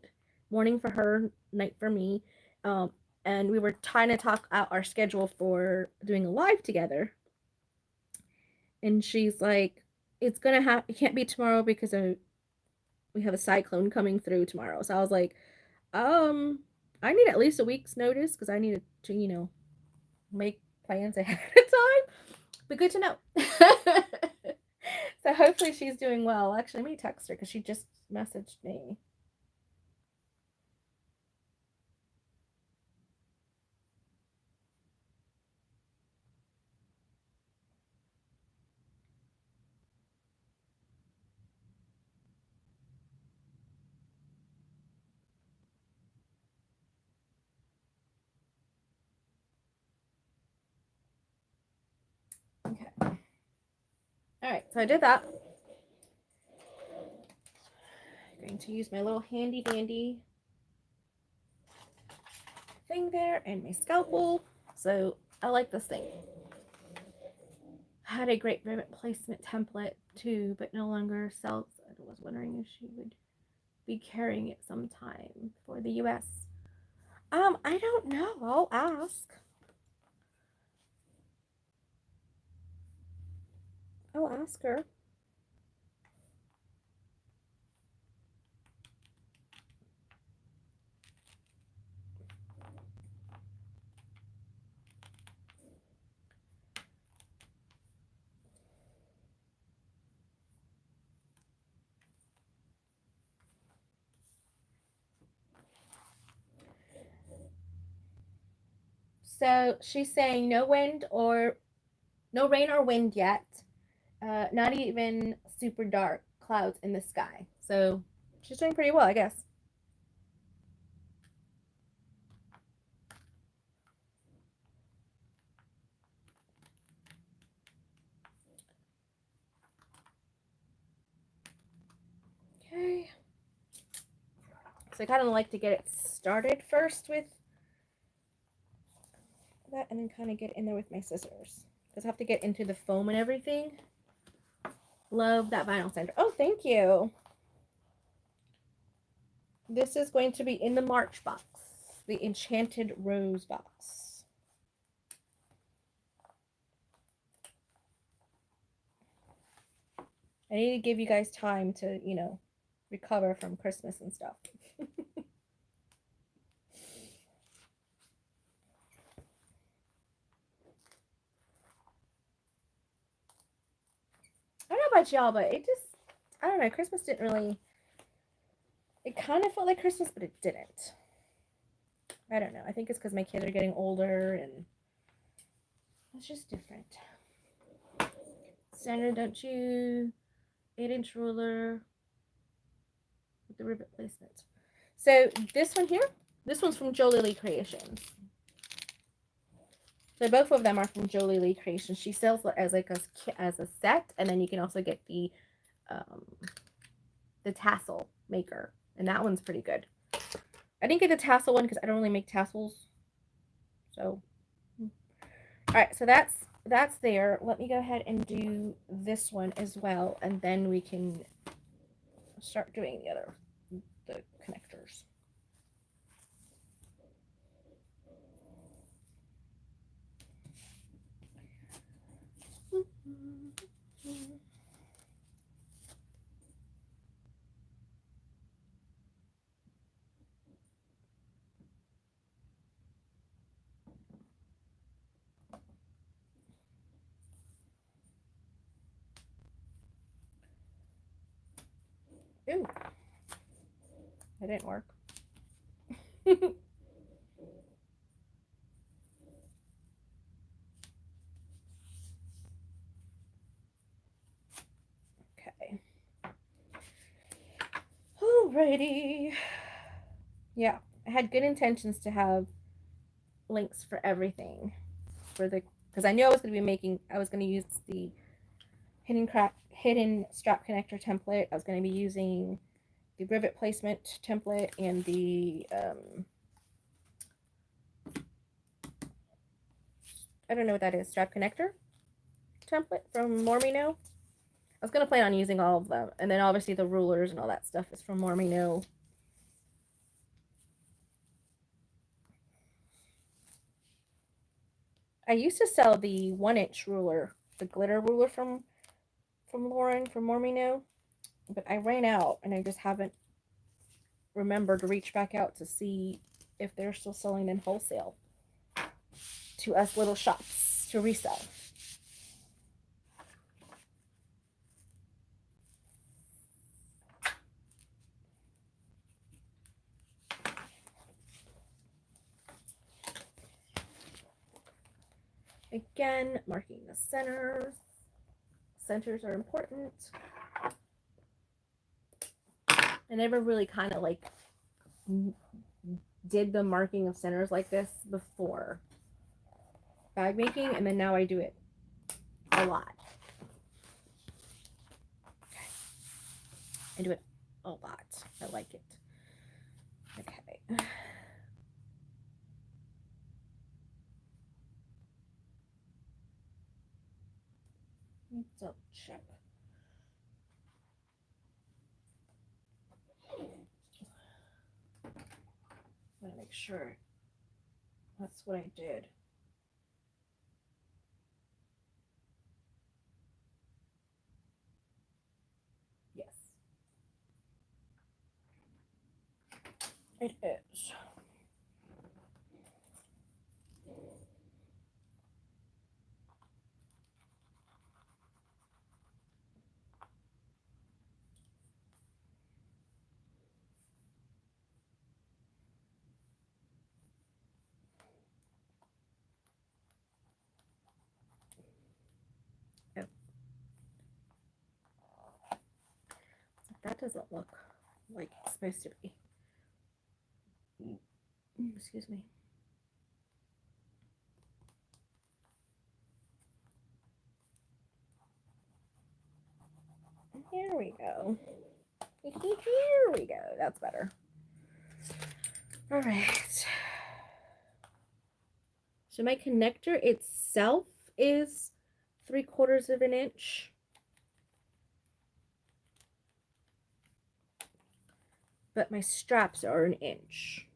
morning for her, night for me. Um, and we were trying to talk out our schedule for doing a live together. And she's like, it's gonna have it can't be tomorrow because we have a cyclone coming through tomorrow. So I was like, I need at least a week's notice because I need to, make plans ahead of time. But good to know. So hopefully she's doing well. Actually, let me text her because she just messaged me. Okay. All right, so I did that. I'm going to use my little handy dandy thing there and my scalpel. So I like this thing. I had a great ribbon placement template too, but no longer sells. I was wondering if she would be carrying it sometime for the US. I don't know. I'll ask. I'll ask her. So she's saying no wind or no rain or wind yet. Not even super dark clouds in the sky. So she's doing pretty well, I guess. Okay. So I kind of like to get it started first with that and then kind of get in there with my scissors. Because I have to get into the foam and everything. Love that vinyl sander. Oh, thank you. This is going to be in the March box. The Enchanted Rose box. I need to give you guys time to, recover from Christmas and stuff. I know about y'all, but it just, I don't know, Christmas didn't really, it kind of felt like Christmas, but it didn't. I don't know. I think it's because my kids are getting older and it's just different. Standard, don't you? 8-inch ruler with the rivet placement. So this one here, this one's from Jolie Lee Creations. So both of them are from Jolie Lee Creations. She sells it as like as a set, and then you can also get the tassel maker, and that one's pretty good. I didn't get the tassel one because I don't really make tassels. So, all right, so that's there. Let me go ahead and do this one as well, and then we can start doing the connectors. Ooh, that didn't work. Okay. Alrighty. Yeah, I had good intentions to have links for everything for the, because I knew I was going to be making, I was going to use the hidden strap connector template. I was going to be using the rivet placement template and the I don't know what that is, strap connector template from Mormino. I was going to plan on using all of them, and then obviously the rulers and all that stuff is from Mormino. I used to sell the 1-inch ruler, the glitter ruler from Lauren from Mormino, but I ran out and I just haven't remembered to reach back out to see if they're still selling in wholesale to us little shops to resell. Again, marking the centers. Centers are important. I never really kind of like did the marking of centers like this before bag making, and then now I do it a lot. Okay. I do it a lot. I like it. Okay. Double check. I want to make sure that's what I did. Yes. It is. Oh. That doesn't look like it's supposed to be. Excuse me. Here we go. Here we go. That's better. All right. So my connector itself is 3/4 of an inch. But my straps are an inch.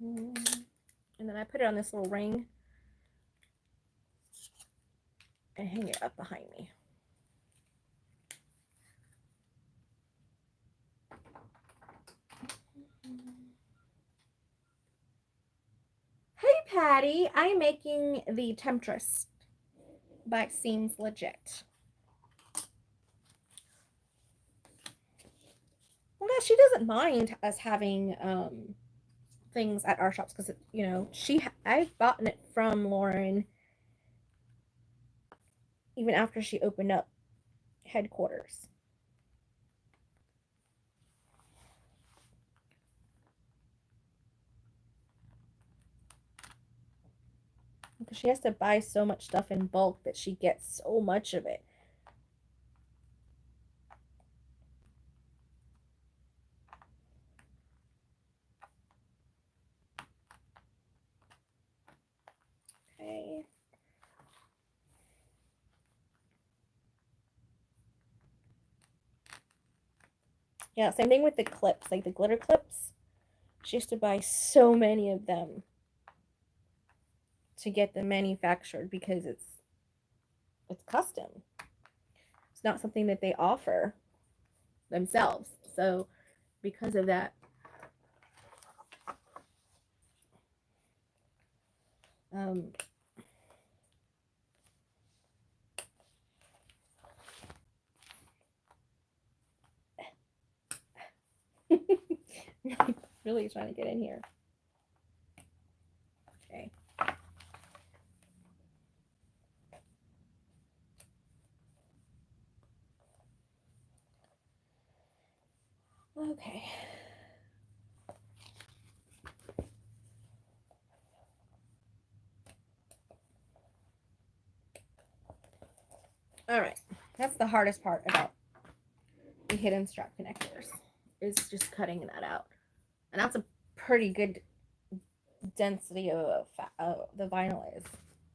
And then I put it on this little ring and hang it up behind me. Hey Patty, I'm making the Temptress by Seems Legit. Well, yeah, she doesn't mind us having things at our shops because, you know, I've gotten it from Lauren even after she opened up headquarters. Because she has to buy so much stuff in bulk that she gets so much of it. Okay. Yeah, same thing with the clips, like the glitter clips. She has to buy so many of them to get them manufactured because it's custom. It's not something that they offer themselves. So because of that, really trying to get in here. Okay. Okay. All right. That's the hardest part about the hidden strap connectors, is just cutting that out. And that's a pretty good density of the vinyl is.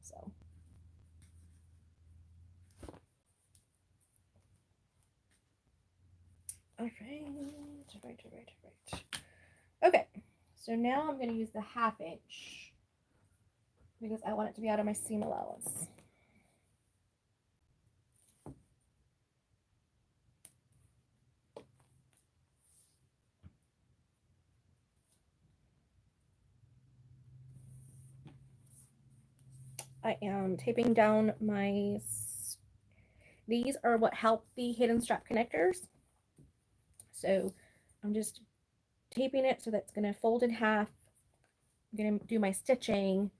So. All right. Okay. So now I'm going to use the 1/2 inch because I want it to be out of my seam allowance. I am taping down these are what help the hidden strap connectors. So I'm just taping it so that's going to fold in half. I'm going to do my stitching.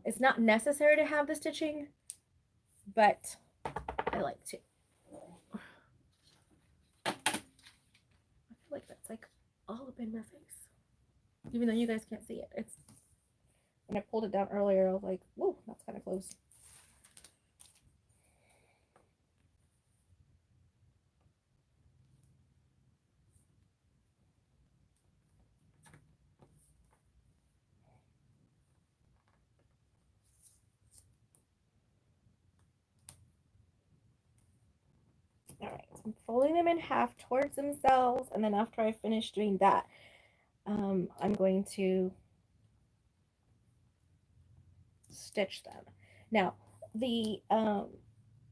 It's not necessary to have the stitching, but I like to. I feel like that's like all up in my face, even though you guys can't see it. It's when I pulled it down earlier, I was like, whoa, that's kind of close. All right, so I'm folding them in half towards themselves, and then after I finish doing that, I'm going to stitch them. Now, the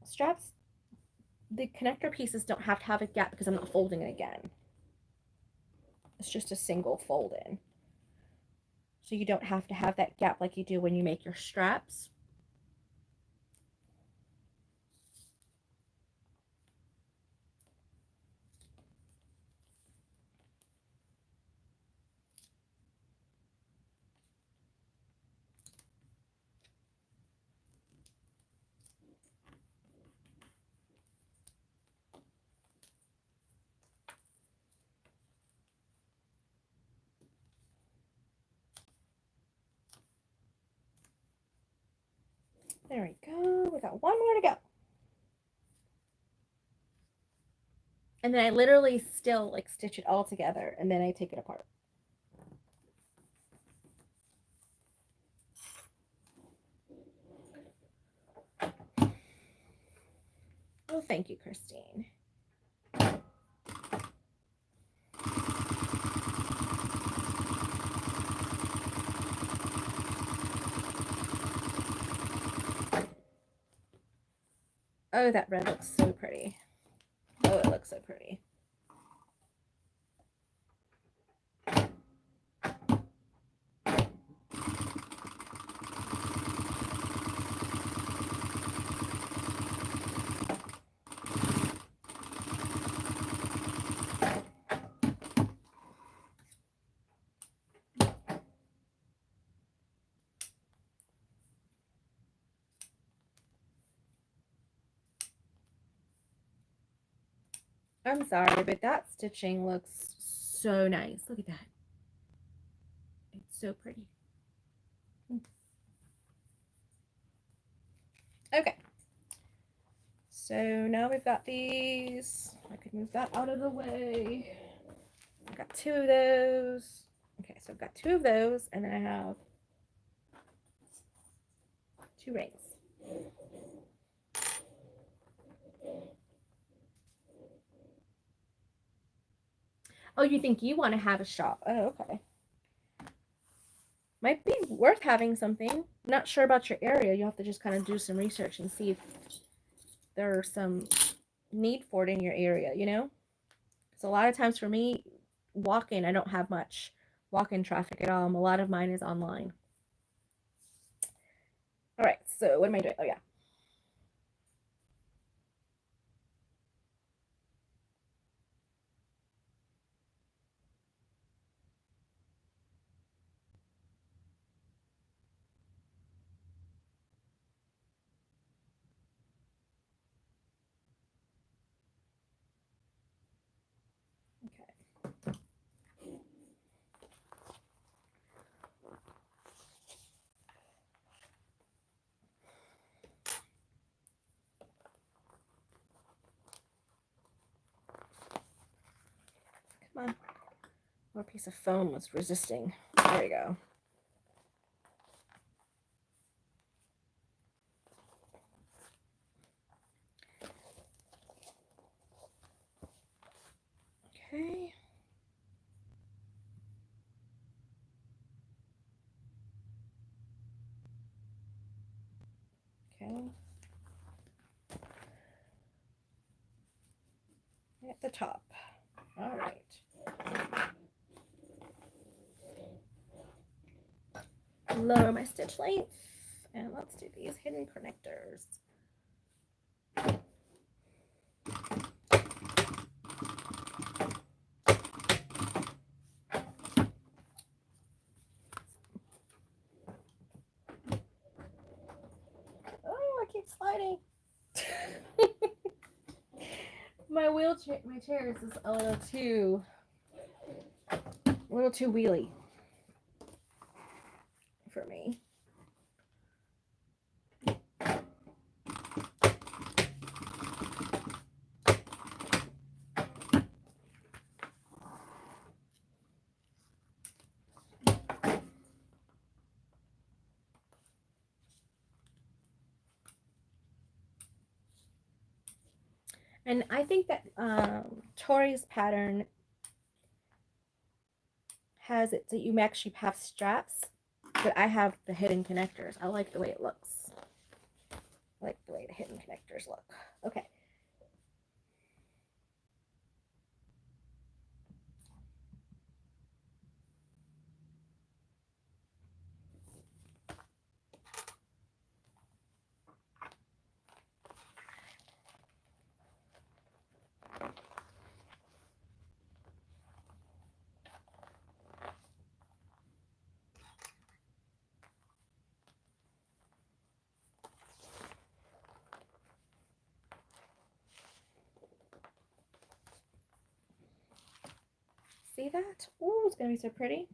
straps, the connector pieces don't have to have a gap because I'm not folding it again. It's just a single fold in. So you don't have to have that gap like you do when you make your straps. There we go. We got one more to go. And then I literally still like stitch it all together and then I take it apart. Oh, thank you, Christine. Oh, that red looks so pretty. Oh, it looks so pretty. I'm sorry, but that stitching looks so nice. Look at that. It's so pretty. Okay. So now we've got these. I could move that out of the way. I've got 2 of those. Okay, so I've got 2 of those, and then I have 2 rings. Oh, you think you want to have a shop? Oh, okay. Might be worth having something. Not sure about your area. You have to just kind of do some research and see if there's some need for it in your area, you know? So a lot of times for me, walk-in, I don't have much walk-in traffic at all. A lot of mine is online. All right, so what am I doing? Oh, yeah. Okay. Come on. More piece of foam was resisting. There we go. Okay. Okay. At the top. All right. Lower my stitch length, and let's do these hidden connectors. Oh, I keep sliding. My wheelchair, my chair is just a little too wheelie for me. And I think that Tori's pattern has it that you actually have straps, but I have the hidden connectors. I like the way it looks. I like the way the hidden connectors look. Okay. See that? Ooh, it's gonna be so pretty.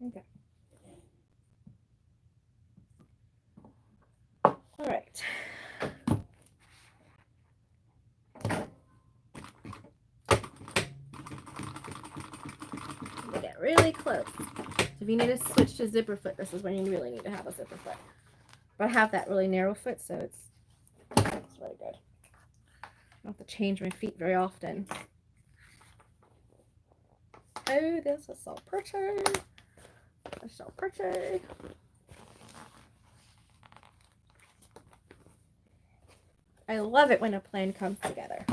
Okay. All right. close. So if you need to switch to zipper foot, this is when you really need to have a zipper foot. But I have that really narrow foot, so it's really good. I don't have to change my feet very often. Oh, this is so pretty. It's so pretty. I love it when a plan comes together.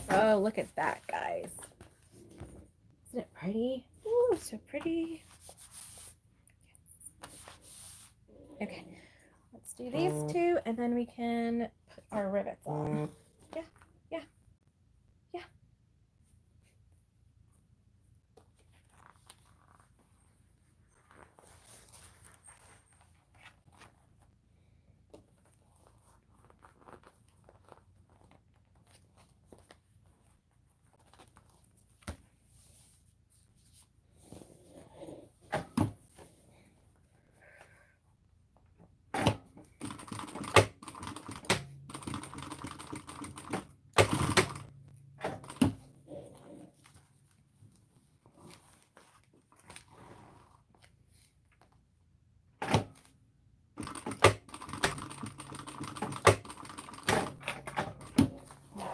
Oh, look at that, guys. Isn't it pretty? Ooh, so pretty. Okay, let's do these two, and then we can put our rivets on. Yeah, yeah, yeah.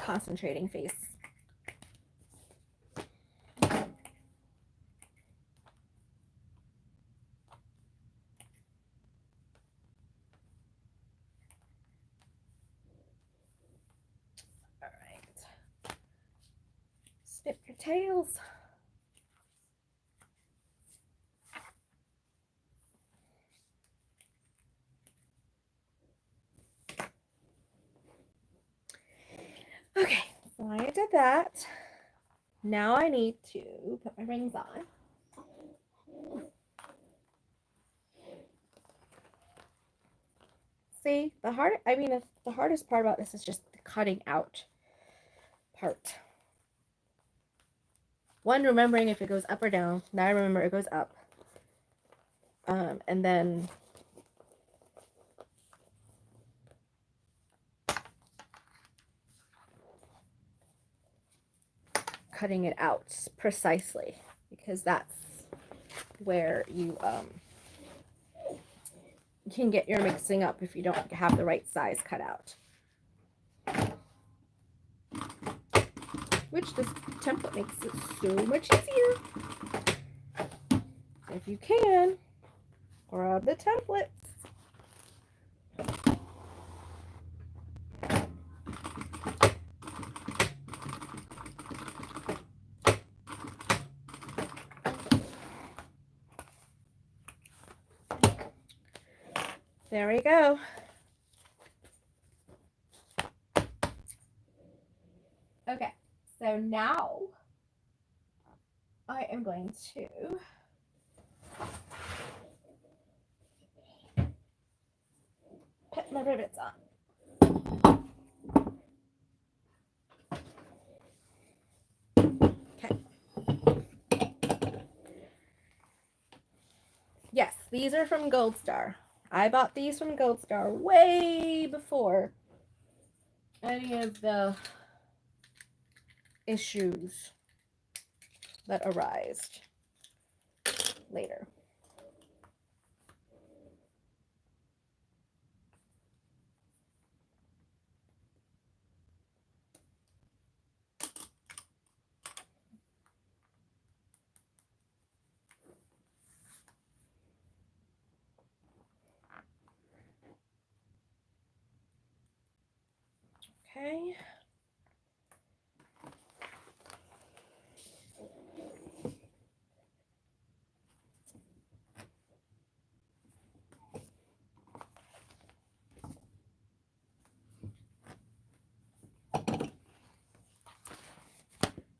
Concentrating face. All right. Snip your tails. Okay, so I did that. Now I need to put my rings on. See, the hardest part about this is just the cutting out part. One, remembering if it goes up or down. Now I remember it goes up. And then cutting it out precisely, because that's where you can get your mixing up if you don't have the right size cut out. Which this template makes it so much easier. If you can, grab the templates. There we go. Okay, so now I am going to put my rivets on. Okay. Yes, these are from Gold Star. I bought these from Gold Star way before any of the issues that arised later. Okay.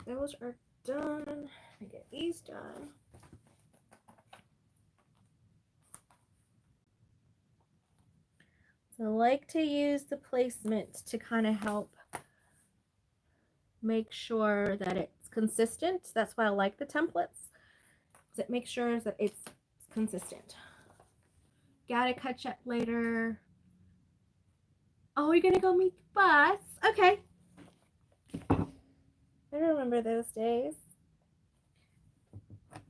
Those are done. I get these done. So I like to use the placement to kind of help make sure that it's consistent. That's why I like the templates, make sure that it's consistent. Gotta catch up later. Oh, you're gonna go meet the bus? Okay. I remember those days.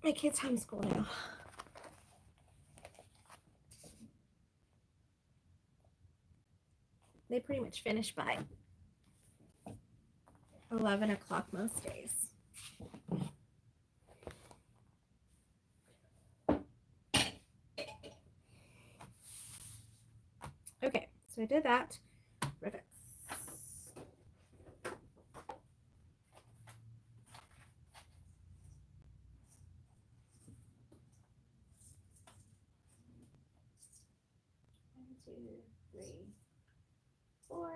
My kids homeschool now. They pretty much finish by 11 o'clock most days. Okay, so I did that. Rivets. One, two, three, four.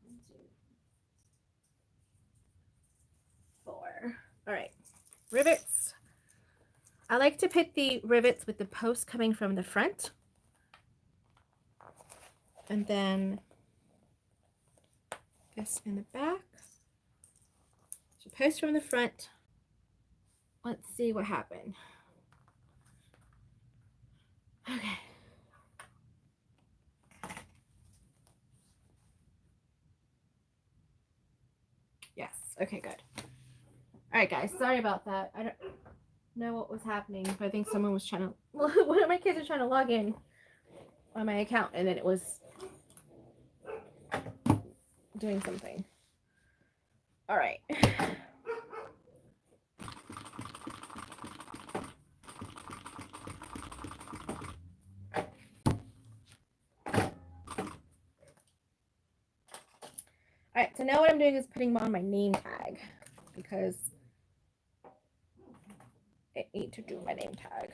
1, 2, 4. All right, rivets. I like to put the rivets with the post coming from the front. And then this in the back. So post from the front. Let's see what happened. Okay. Yes. Okay, good. All right, guys. Sorry about that. I don't know what was happening, but I think someone was trying to, one of my kids was trying to log in on my account, and then it was doing something. All right. All right, so now what I'm doing is putting on my name tag because I need to do my name tag.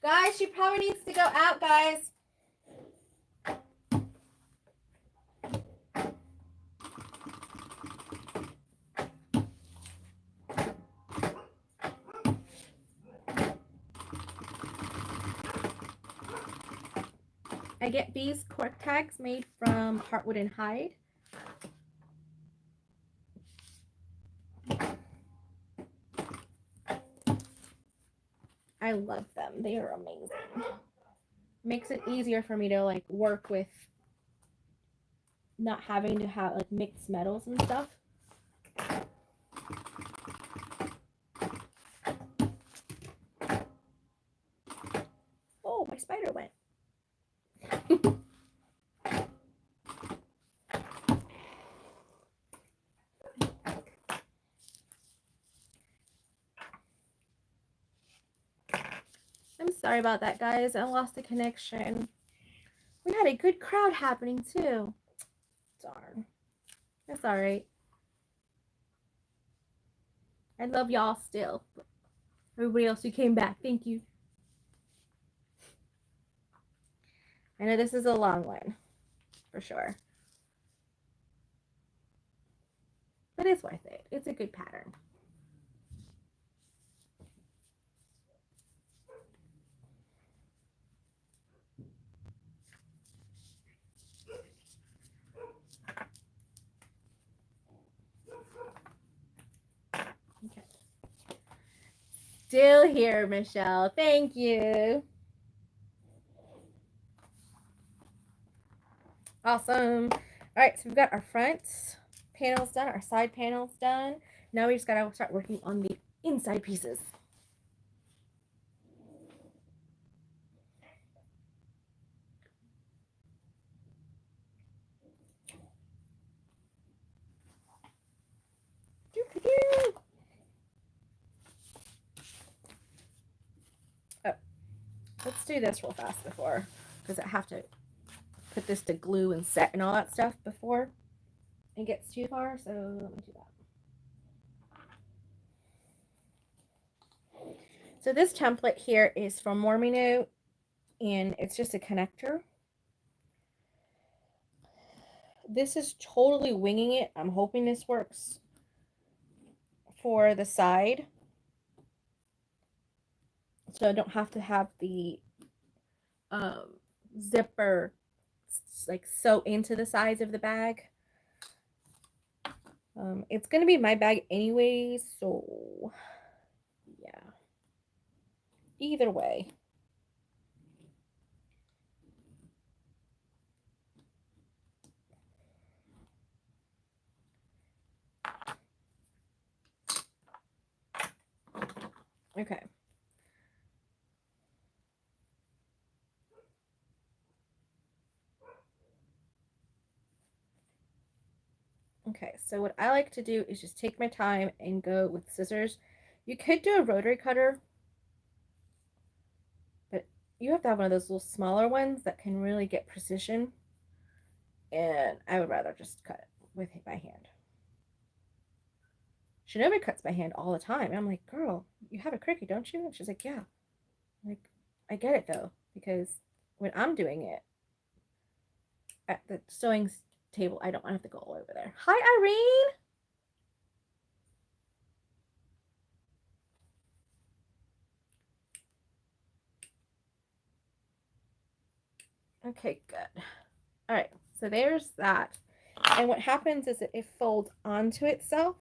Guys, she probably needs to go out, guys. I get these cork tags made from Heartwood and Hide. I love them. They are amazing. Makes it easier for me to like work with not having to have like mixed metals and stuff. Oh, my spider went. I'm sorry about that, guys. I lost the connection. We had a good crowd happening too. Darn. That's all right. I love y'all still. Everybody else who came back, thank you. I know this is a long one, for sure. But it's worth it. It's a good pattern. Okay. Still here, Michelle. Thank you. Awesome. All right, so we've got our front panels done, our side panels done. Now we just gotta start working on the inside pieces. Oh, let's do this real fast before, because I have to put this to glue and set and all that stuff before it gets too far. So let me do that. So this template here is from Mormino, and it's just a connector. This is totally winging it. I'm hoping this works for the side, so I don't have to have the zipper like sew into the sides of the bag. It's gonna be my bag anyway, so yeah. Either way. Okay. Okay, so what I like to do is just take my time and go with scissors. You could do a rotary cutter, but you have to have one of those little smaller ones that can really get precision. And I would rather just cut it with my hand. Shinobi cuts by hand all the time. And I'm like, girl, you have a Cricut, don't you? And she's like, yeah. I'm like, I get it though, because when I'm doing it at the sewing table, I don't have to go all over there. Hi, Irene. Okay, good. All right, so there's that. And what happens is it folds onto itself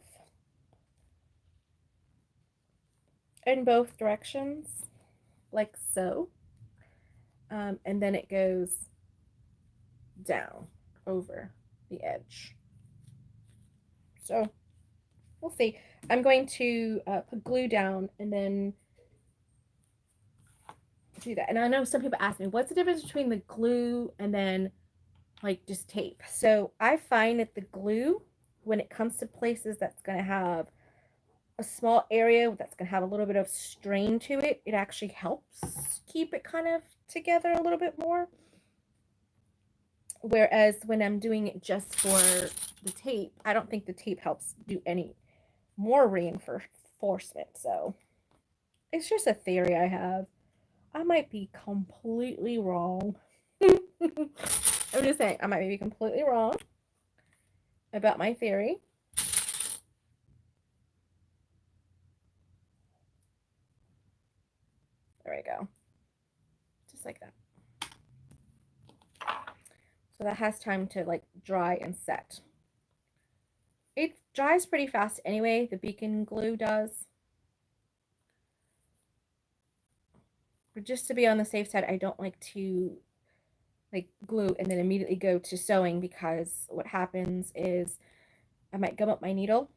in both directions, like so. And then it goes down over the edge. So we'll see. I'm going to put glue down and then do that. And I know some people ask me, what's the difference between the glue and then like just tape? So I find that the glue, when it comes to places that's going to have a small area that's going to have a little bit of strain to it, it actually helps keep it kind of together a little bit more. Whereas when I'm doing it just for the tape, I don't think the tape helps do any more reinforcement. So it's just a theory I have. I might be completely wrong. I'm just saying, I might be completely wrong about my theory. There we go. Just like that. So that has time to like dry and set. It dries pretty fast anyway, the beacon glue does. But just to be on the safe side, I don't like to like glue and then immediately go to sewing, because what happens is I might gum up my needle,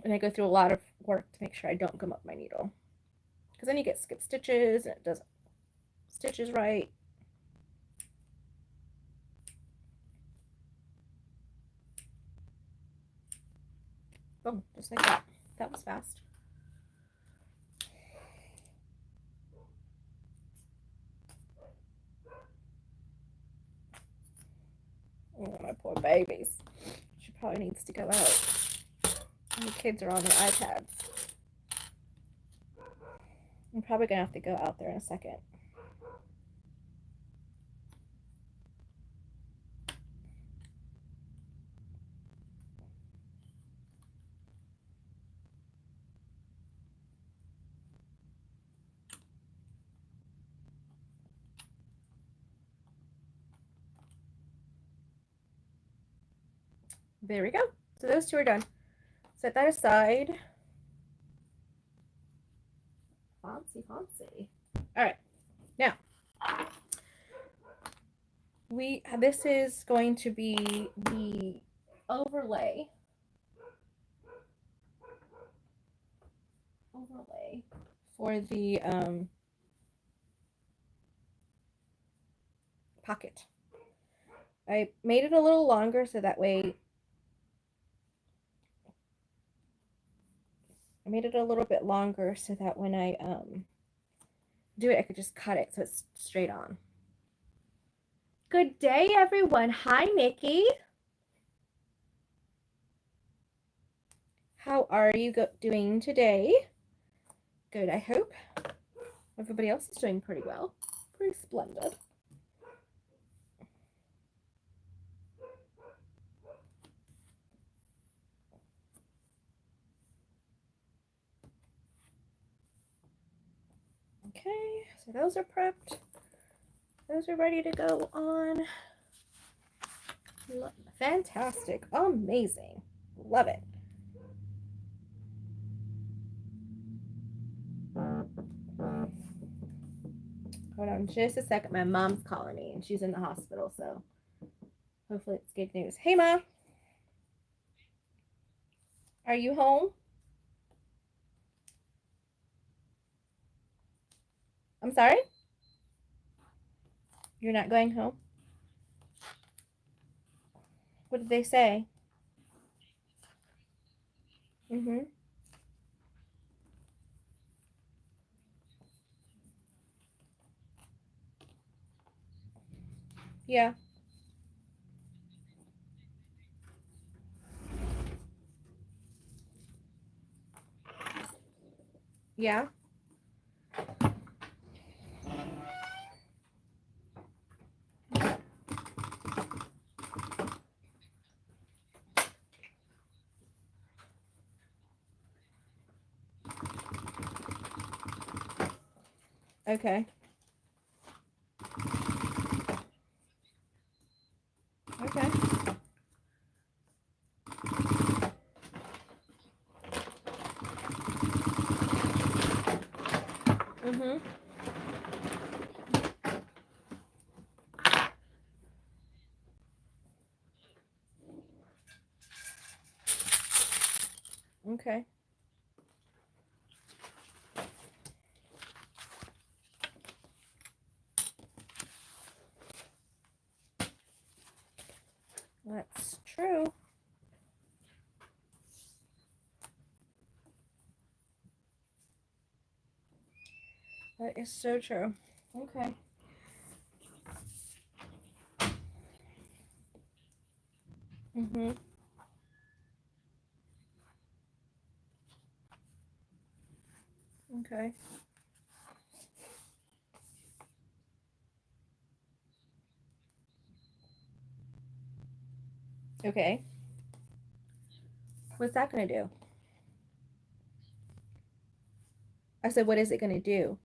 and I go through a lot of work to make sure I don't gum up my needle, because then you get skip stitches and it doesn't stitches right. Boom, just like that. That was fast. Oh, my poor babies. She probably needs to go out. And the kids are on their iPads. I'm probably gonna have to go out there in a second. There we go. So those two are done. Set that aside. Fancy, fancy. All right. Now, this is going to be the overlay for the pocket. I made it a little longer so that way I made it a little bit longer so that when I do it, I could just cut it so it's straight on. Good day, everyone. Hi, Nikki. How are you doing today? Good, I hope. Everybody else is doing pretty well. Pretty splendid. Okay, so those are prepped. Those are ready to go on. Fantastic. Amazing. Love it. Hold on just a second. My mom's calling me, and she's in the hospital, so hopefully it's good news. Hey, Ma. Are you home? I'm sorry? You're not going home? What did they say? Mm-hmm. Yeah. Yeah. Okay. Okay. Mm-hmm. Okay. That's true. That is so true. Okay. Mm-hmm. Okay. Okay. What's that gonna do? I said, what is it gonna do?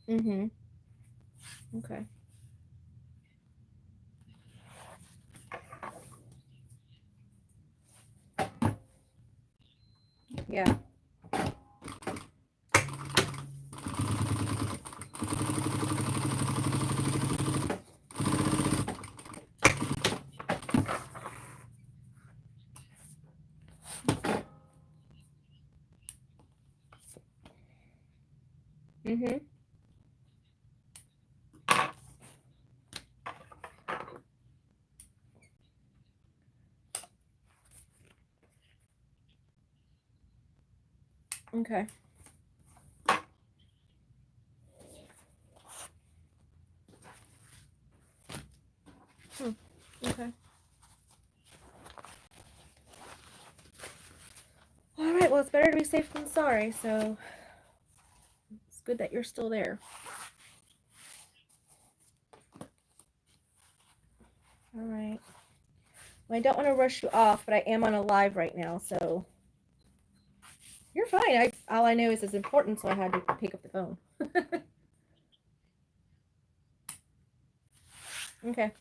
Mm-hmm. Okay. Yeah. Mm-hmm. Okay. Hmm. Okay. All right. Well, it's better to be safe than sorry. So it's good that you're still there. All right. Well, I don't want to rush you off, but I am on a live right now, so you're fine. All I know is it's important, so I had to pick up the phone. Okay.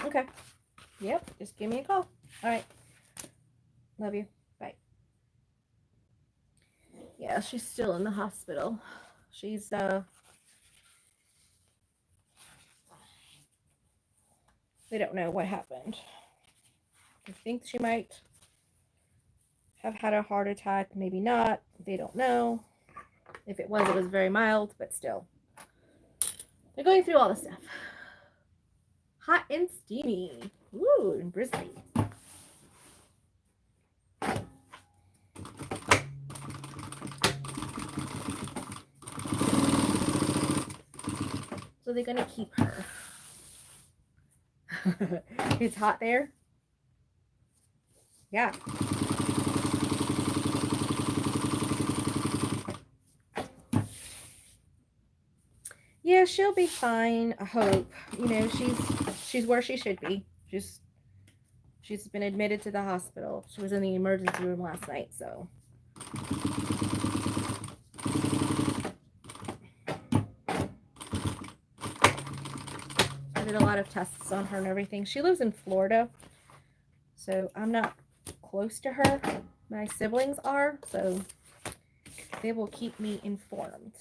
Okay. Yep. Just give me a call. All right. Love you. Bye. Yeah, she's still in the hospital. She's they don't know what happened. I think she might have had a heart attack, maybe not. They don't know. If it was very mild, but still. They're going through all the stuff. Hot and steamy. Ooh, and bristly. So they're gonna keep her. It's hot there? Yeah. Yeah, she'll be fine, I hope. You know, she's where she should be. She's been admitted to the hospital. She was in the emergency room last night, so did a lot of tests on her and everything. She lives in Florida, so I'm not close to her. My siblings are, so they will keep me informed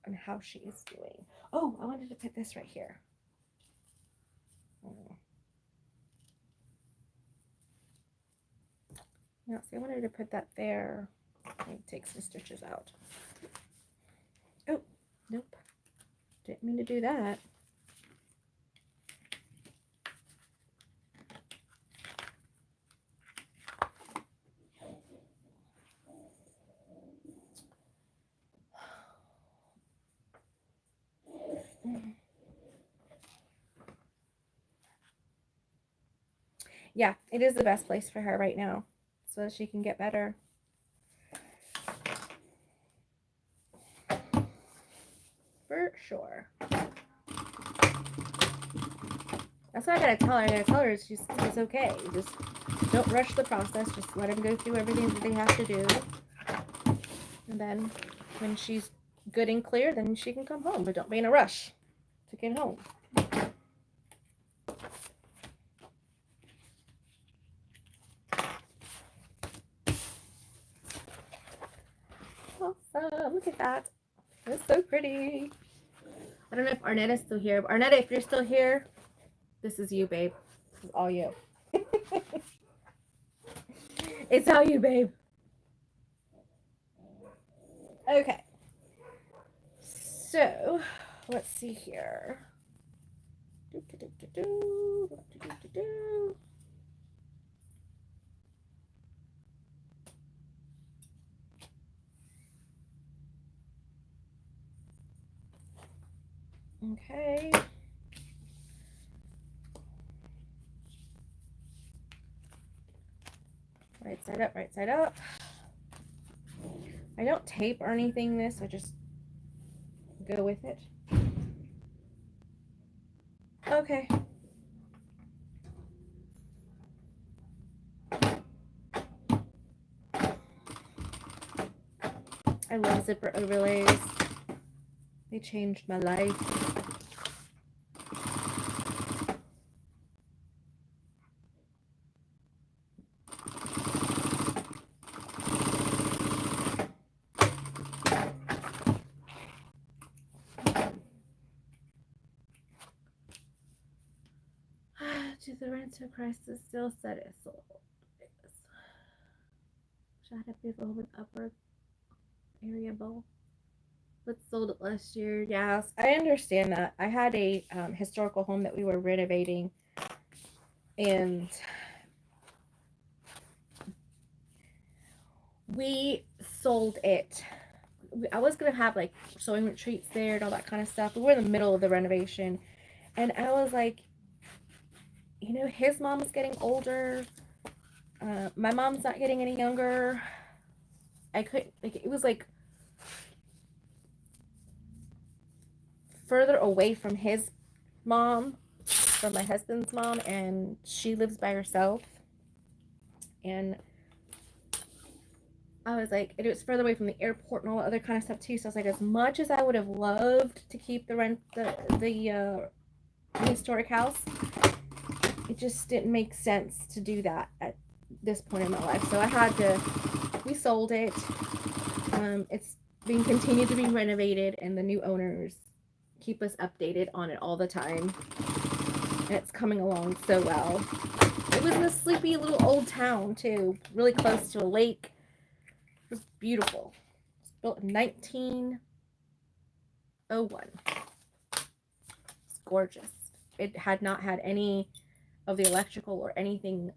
on how she is doing. Oh, I wanted to put this right here. Yeah, see, I wanted to put that there. Let me take some stitches out. Oh, nope. Didn't mean to do that. Yeah, it is the best place for her right now, so that she can get better. For sure. That's what I gotta tell her. I gotta tell her it's okay. Just don't rush the process. Just let him go through everything that they have to do. And then when she's good and clear, then she can come home. But don't be in a rush to get home. Awesome. Look at that. That's so pretty. I don't know if Arnetta's still here. But Arnetta, if you're still here, this is you, babe. This is all you. It's all you, babe. Okay. So, let's see here. Okay. Right side up, right side up. I don't tape or anything this, I just go with it. Okay. I love zipper overlays. They changed my life. To the rental crisis still said it sold. Should have been over the upper area bowl. But sold it last year. Yes, I understand that. I had a historical home that we were renovating, and we sold it. I was gonna have like sewing retreats there and all that kind of stuff. We were in the middle of the renovation, and I was like, you know, his mom's getting older. My mom's not getting any younger. I couldn't, like, it was like further away from his mom, from my husband's mom, and she lives by herself. And I was like, it was further away from the airport and all the other kind of stuff too. So I was like, as much as I would have loved to keep the historic house, it just didn't make sense to do that at this point in my life. So I had to, we sold it. It's being continued to be renovated, and the new owners keep us updated on it all the time. And it's coming along so well. It was in a sleepy little old town too, really close to a lake. It was beautiful. It was built in 1901. It's gorgeous. It had not had any of the electrical or anything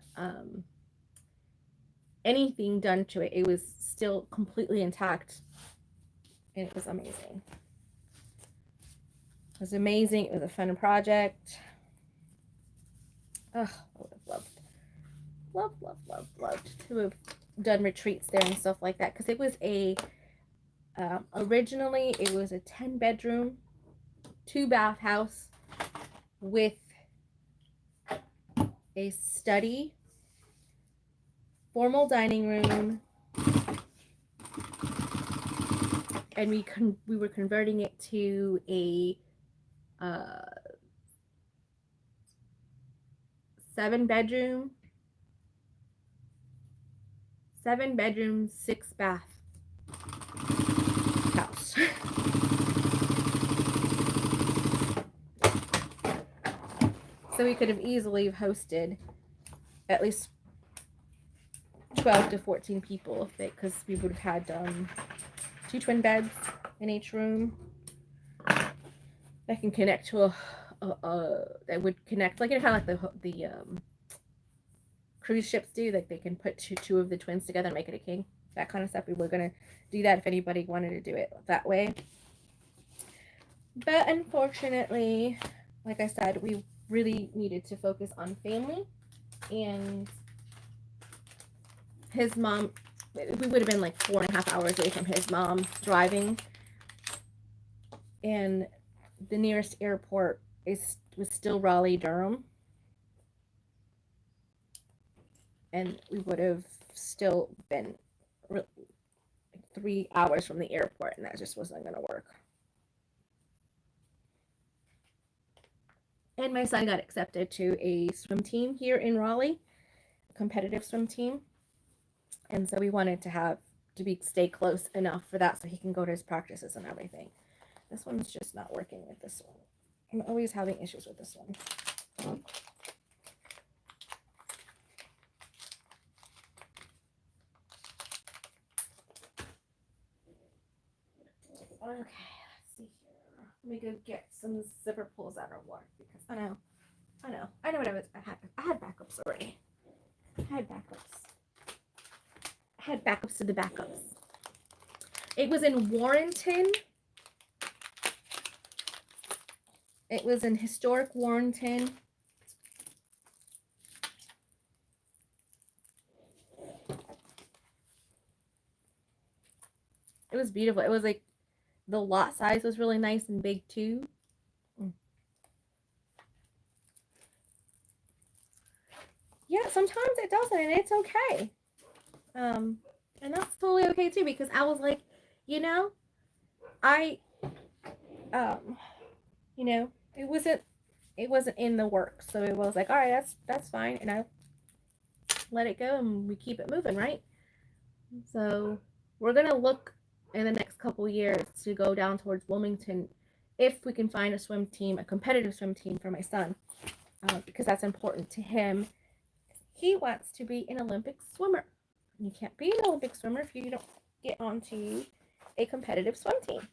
done to it. It was still completely intact, and it was amazing. It was amazing. It was a fun project. Oh, I would have loved to have done retreats there and stuff like that, because it was a originally it was a 10-bedroom 2-bath house with a study, formal dining room, and we were converting it to a 7 bedroom, 6 bath house. So we could have easily hosted at least 12 to 14 people if it, because we would have had 2 twin beds in each room that can connect to that would connect, like, kind of like the cruise ships do, like they can put two of the twins together and make it a king, that kind of stuff. We were going to do that if anybody wanted to do it that way, but unfortunately, like I said, we really needed to focus on family, and his mom, we would have been like 4.5 hours away from his mom driving, and the nearest airport was still Raleigh, Durham, and we would have still been 3 hours from the airport, and that just wasn't going to work. And my son got accepted to a swim team here in Raleigh, a competitive swim team, and so we wanted to stay close enough for that so he can go to his practices and everything. This one's just not working with this one. I'm always having issues with this one. Okay, let's see here. Let me go get some zipper pulls that are work, because I know what I had backups already. I had backups to the backups. It was in Warrenton. It was in historic Warrenton. It was beautiful. It was like, the lot size was really nice and big too. Yeah, sometimes it doesn't, and it's okay. And that's totally okay too, because I was like, it wasn't in the works, so it was like, all right, that's fine, and I let it go, and we keep it moving, right? So we're gonna look in the next couple years to go down towards Wilmington if we can find a competitive swim team for my son, because that's important to him. He wants to be an Olympic swimmer. You can't be an Olympic swimmer if you don't get onto a competitive swim team.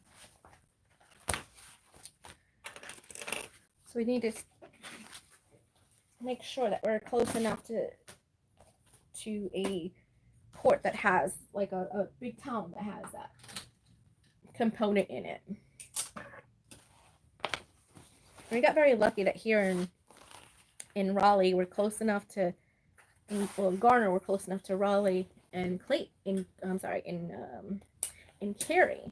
So we need to make sure that we're close enough to a port that has, like, a big town that has that component in it. We got very lucky that here in Raleigh, we're close enough to, Garner, we're close enough to Raleigh and in Cary.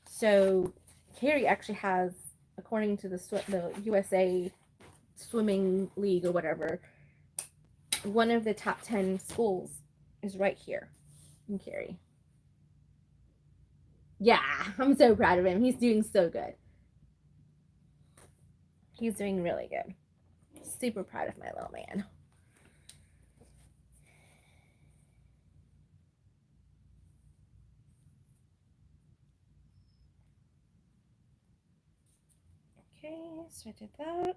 So Cary actually has, according to the USA Swimming League or whatever, one of the top 10 schools is right here in Cary. Yeah, I'm so proud of him. He's doing so good. He's doing really good. Super proud of my little man. Okay, so I did that.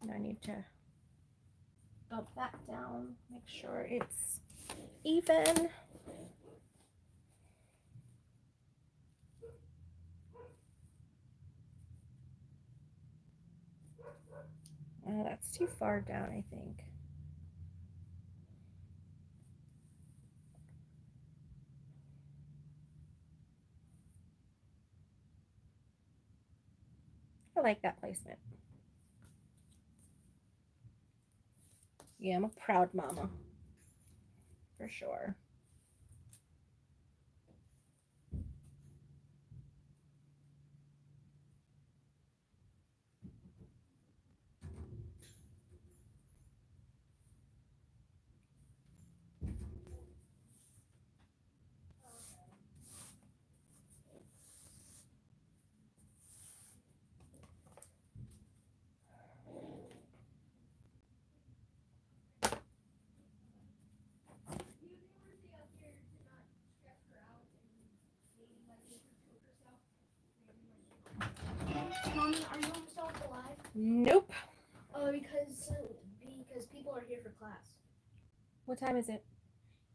Now I need to up that down, make sure it's even. Oh, that's too far down, I think. I like that placement. Yeah, I'm a proud mama. For sure. are you almost off the live? Nope. Because people are here for class. What time is it?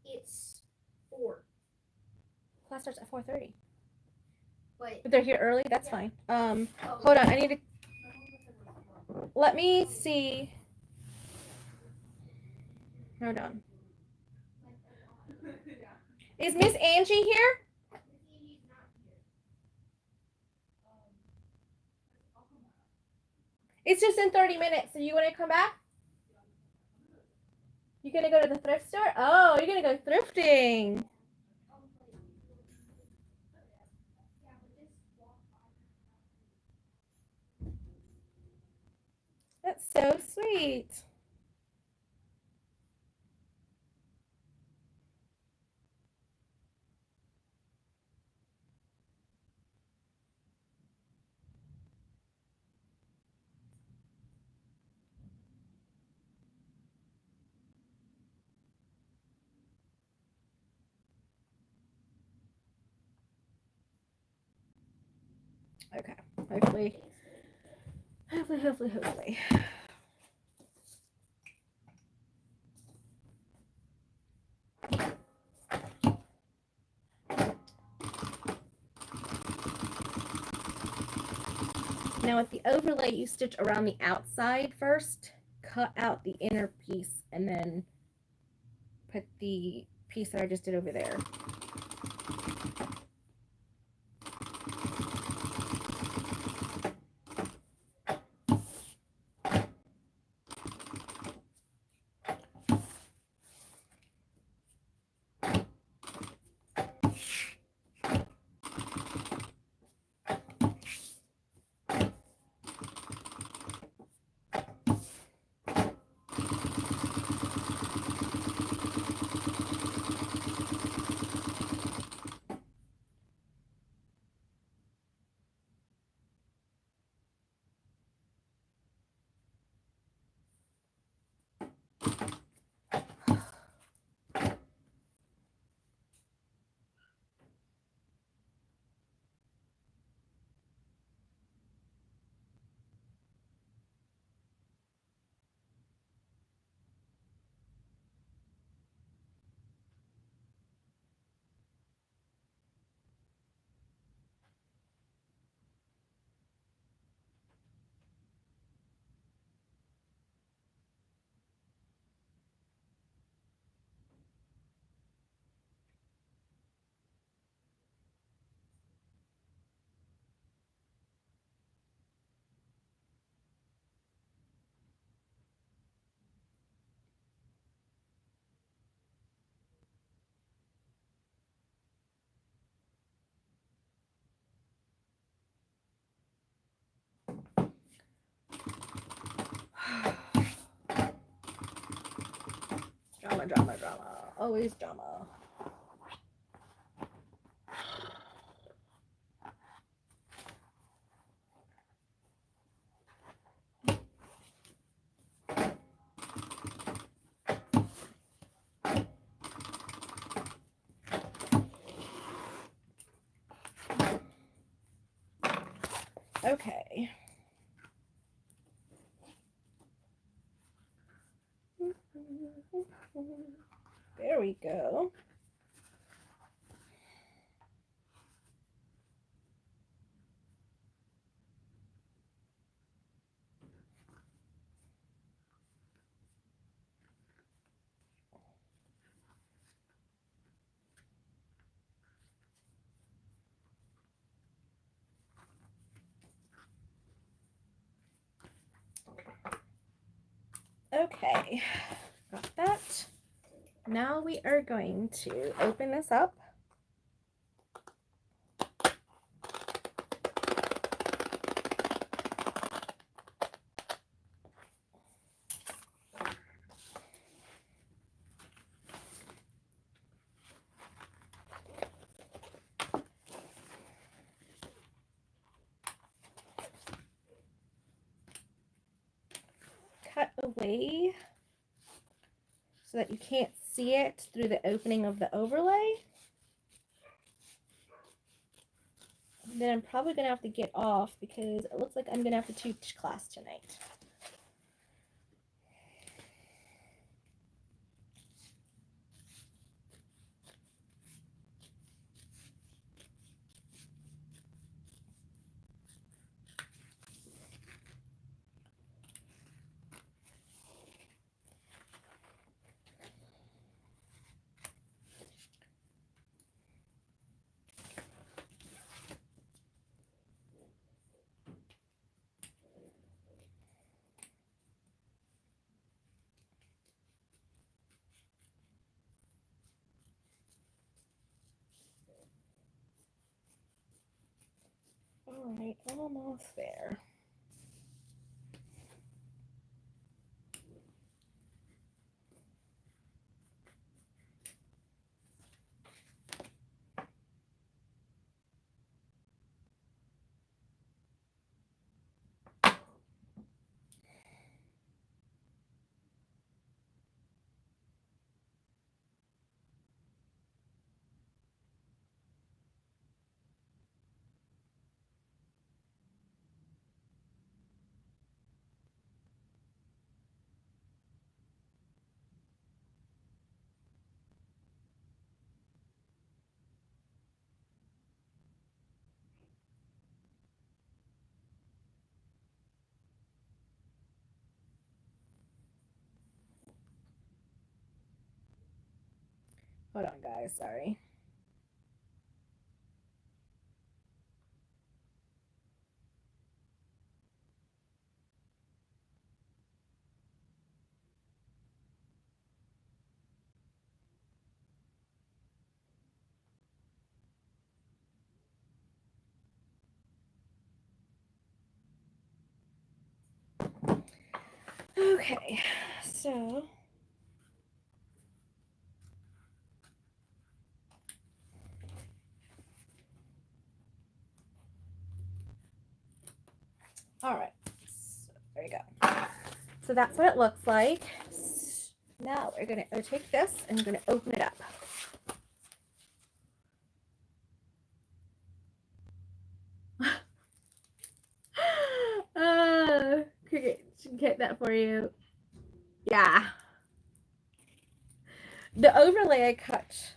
It's 4. Class starts at 4:30. But But they're here early? That's Yeah. fine. Hold on. I need to... Let me see. Hold on. Is Miss Angie here? It's just in 30 minutes. So you want to come back? You gonna go to the thrift store? Oh, you're gonna go thrifting. That's so sweet. Okay. Hopefully. Now with the overlay, you stitch around the outside first, cut out the inner piece, and then put the piece that I just did over there. Drama. Always drama. Okay. There we go. Okay, got that. Now we are going to open this up. Cut away so that you can't see it through the opening of the overlay. then I'm probably going to have to get off because it looks like I'm going to have to teach class tonight. All right, almost there. Hold on, guys. Sorry. Okay, so all right, so there you go. So that's what it looks like. Now we're gonna take this and we're gonna open it up. Cricket, should get that for you. Yeah. The overlay I cut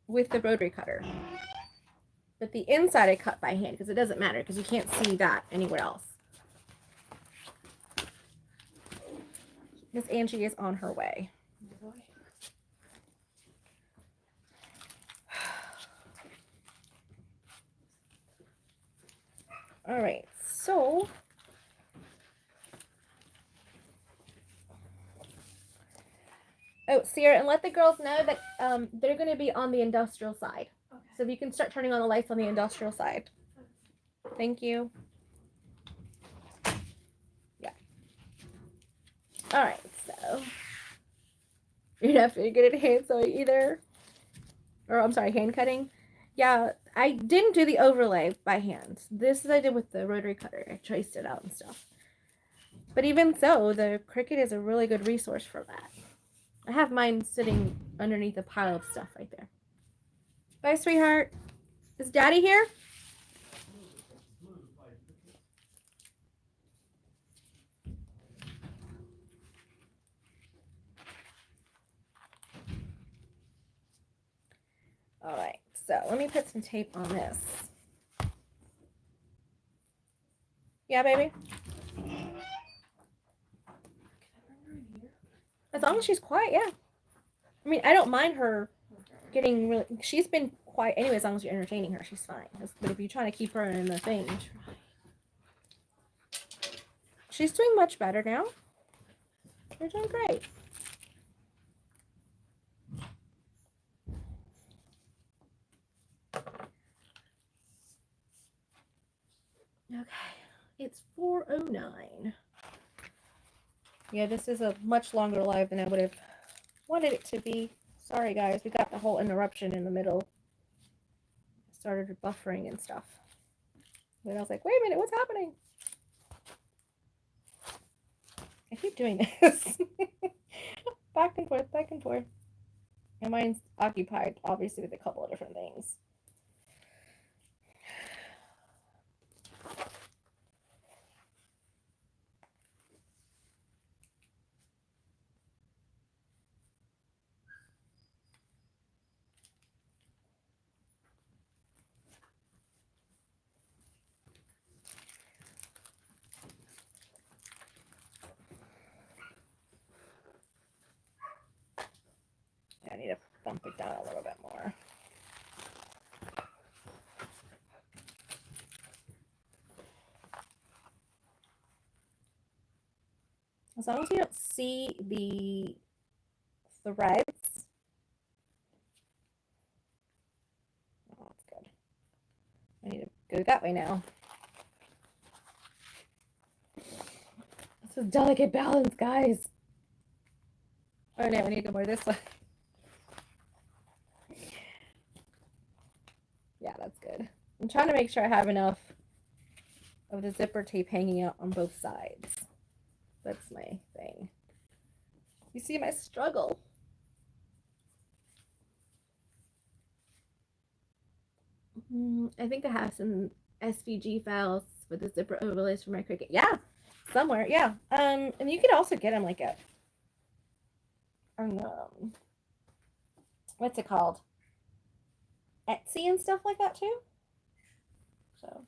with the rotary cutter, but the inside I cut by hand because it doesn't matter because you can't see that anywhere else. Miss Angie is on her way. All right, so oh, Sierra, and let the girls know that they're going to be on the industrial side. Okay. So if you can start turning on the lights on the industrial side. Thank you. Yeah. All right, so you're not very good at hand sewing either. Or I'm sorry, hand cutting. Yeah, I didn't do the overlay by hand. This I did with the rotary cutter. I traced it out and stuff. But even so, the Cricut is a really good resource for that. I have mine sitting underneath a pile of stuff right there. Bye, sweetheart. Is Daddy here? All right, so let me put some tape on this. Yeah, baby? As long as she's quiet, yeah. I mean, I don't mind her getting really. She's been quiet anyway. As long as you're entertaining her, she's fine. But if you're trying to keep her in the thing, she's doing much better now. You're doing great. Okay, it's 4:09. Yeah, this is a much longer live than I would have wanted it to be. Sorry, guys. We got the whole interruption in the middle. Started buffering and stuff. And I was like, wait a minute, what's happening? I keep doing this. Back and forth, back and forth. And mine's occupied, obviously, with a couple of different things. As long as you don't see the threads. Oh, that's good. I need to go that way now. This is delicate balance, guys. Oh no, I need to go more this way. Yeah, that's good. I'm trying to make sure I have enough of the zipper tape hanging out on both sides. That's my thing. You see my struggle. I think I have some SVG files for the zipper overlays for my Cricut. Yeah, somewhere. Yeah. And you could also get them like at what's it called? Etsy and stuff like that too. So.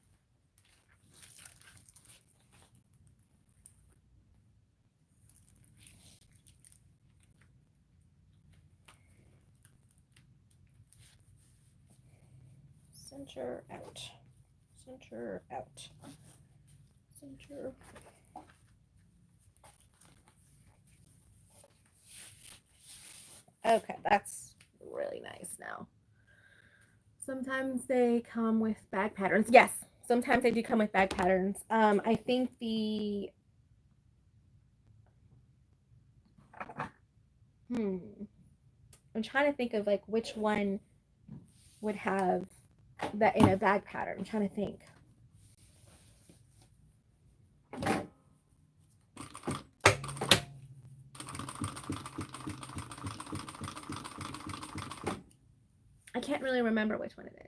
Center out. Center out. Center. Okay, that's really nice now. Sometimes they come with bag patterns. Yes, sometimes they do come with bag patterns. I think I'm trying to think of like which one would have that in a bag pattern. I'm trying to think. I can't really remember which one it is.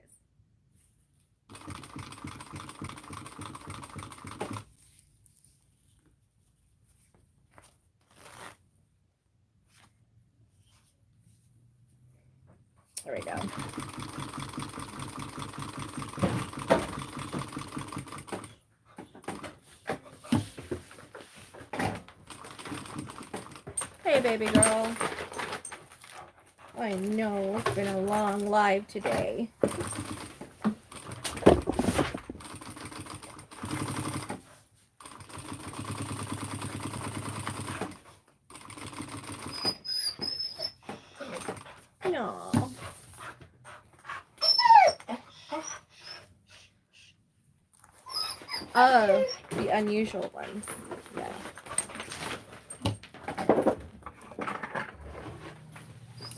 There we go. Hey, baby girl. I know it's been a long live today. No. Oh, the unusual ones. Yeah.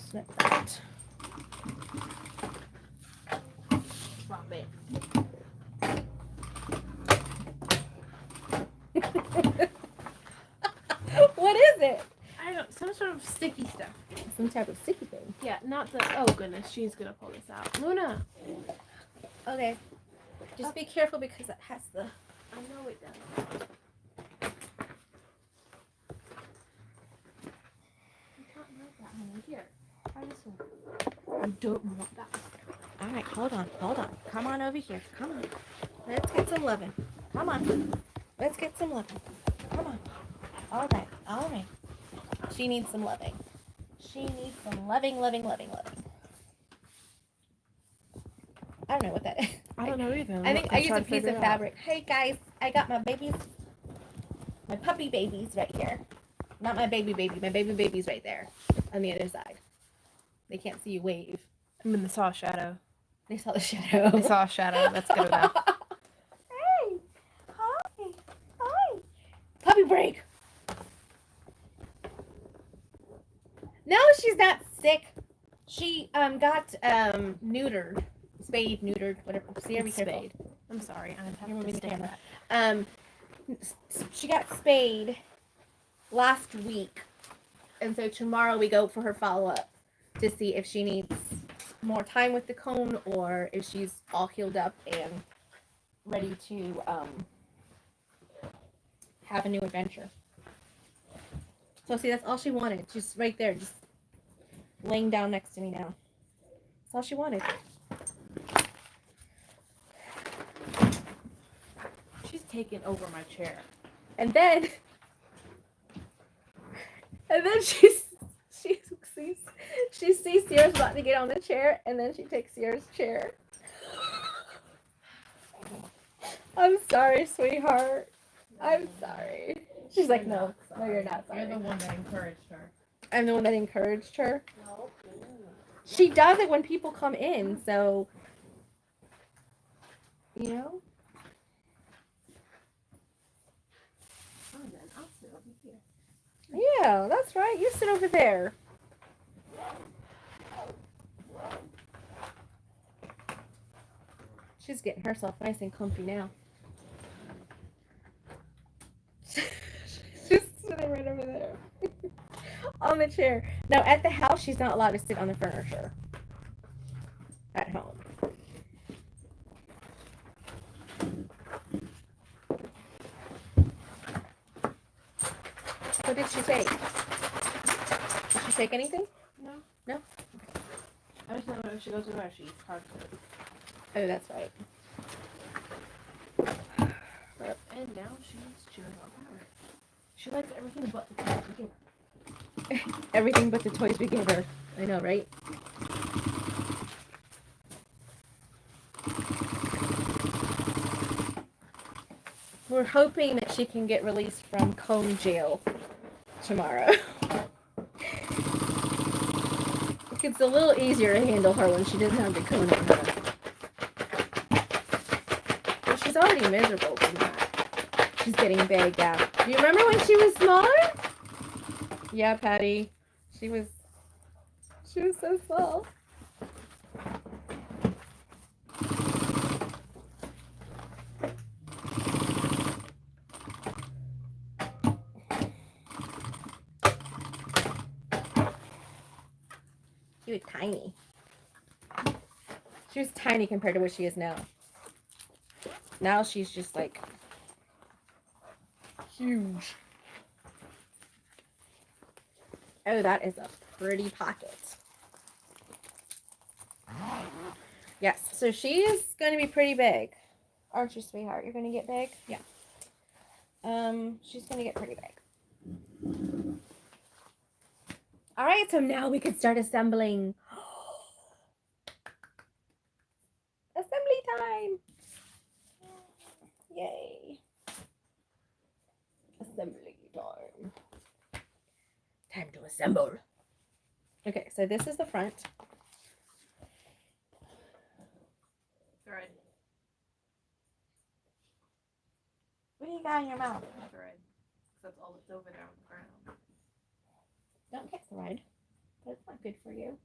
Snip that. Drop it. What is it? I don't. Some sort of sticky stuff. Some type of sticky thing. Yeah, not the. Oh goodness, she's gonna pull this out. Luna. Okay. Just be careful because it has the. I know it does. You can't have that one. Here, try this one. I don't want that. All right, hold on. Come on over here. Come on. Let's get some loving. Come on. Let's get some loving. Come on. All right. She needs some loving. She needs some loving. I don't know what that is. I don't know either. I think I used a piece of fabric. Hey guys, I got my puppy babies right here. Not my baby. My baby baby's right there on the other side. They can't see you wave. I mean, they saw a shadow. They saw the shadow. They saw a shadow. That's good enough. Hey! Hi! Puppy break! No, she's not sick. She got neutered. Spayed, neutered, whatever. See, be careful. Spayed. I'm sorry. I have You want to me to stand camera? that. She got spayed last week. And so tomorrow we go for her follow-up to see if she needs more time with the cone or if she's all healed up and ready to have a new adventure. So see, that's all she wanted. Just right there, just laying down next to me now. That's all she wanted. She's taking over my chair. And then she sees Sierra's about to get on the chair, and then she takes Sierra's chair. I'm sorry, sweetheart. I'm sorry. She's like, You're no, not no, you're sorry. not sorry. You're the one that encouraged her. I'm the one that encouraged her. No. She does it when people come in, so you know. Oh, then I'll sit over here. Yeah, that's right. You sit over there. She's getting herself nice and comfy now. She's sitting right over there on the chair. Now, at the house, she's not allowed to sit on the furniture. At home. What did she take? Did she take anything? No. No? I just don't know if she goes to where she eats hard food. Oh, that's right. And now she's chewing on powder. She likes everything but the toys we give her. Everything but the toys we give her. I know, right? We're hoping that she can get released from cone jail tomorrow. It's a little easier to handle her when she doesn't have the cone on her. Well, she's already miserable from that. She's getting bagged out. Do you remember when she was smaller? Yeah, Patty. She was so small. She was tiny. She was tiny compared to what she is now. Now she's just like huge. Oh, that is a pretty pocket. Yes, so she is going to be pretty big. Aren't you, sweetheart? You're going to get big? Yeah. She's going to get pretty big. All right, so now we can start assembling. Assembly time. Yay. Assembly time. Time to assemble. Okay, so this is the front. Thread. What do you got in your mouth? Thread. That's all that's over there on the ground. Don't get thread. That's not good for you.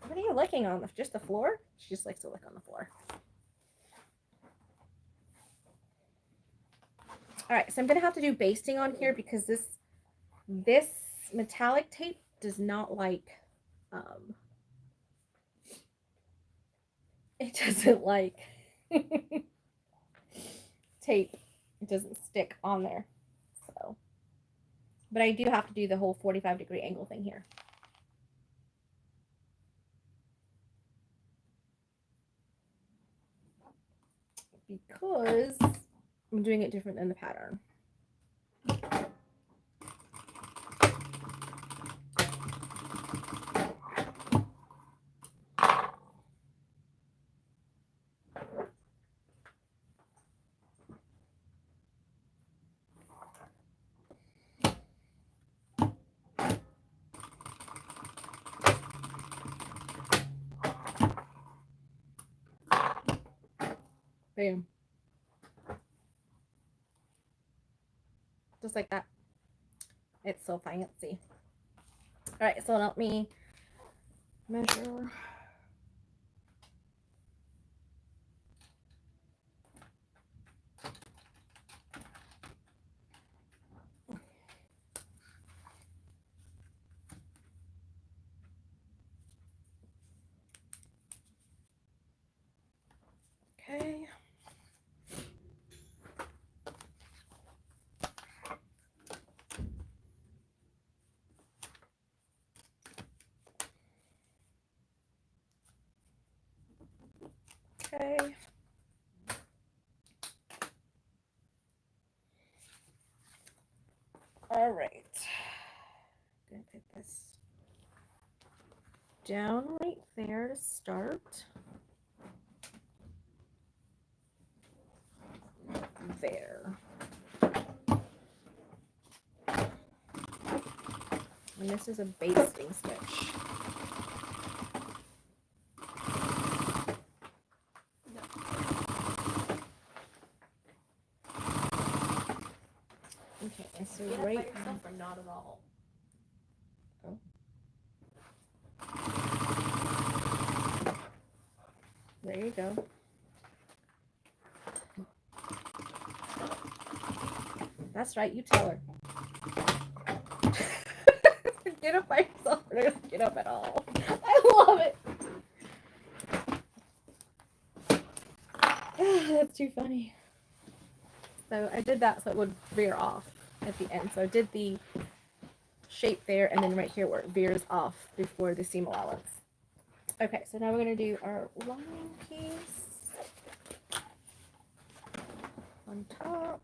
What are you licking on? Just the floor? She just likes to lick on the floor. All right, so I'm gonna have to do basting on here because this metallic tape does not like it doesn't like tape. It doesn't stick on there. So, but I do have to do the whole 45-degree angle thing here. Because I'm doing it different than the pattern. Bam. Just like that. It's so fancy. All right, so let me measure. Okay. Okay. All right. Gonna put this down right there to start. there. And this is a basting stitch. Okay, so Get it right by yourself or not at all? There you go. That's right, you tell her. Get up by yourself or don't get up at all. I love it. That's too funny. So I did that so it would veer off at the end. So I did the shape there and then right here where it veers off before the seam allowance. Okay, so now we're going to do our lining piece on top.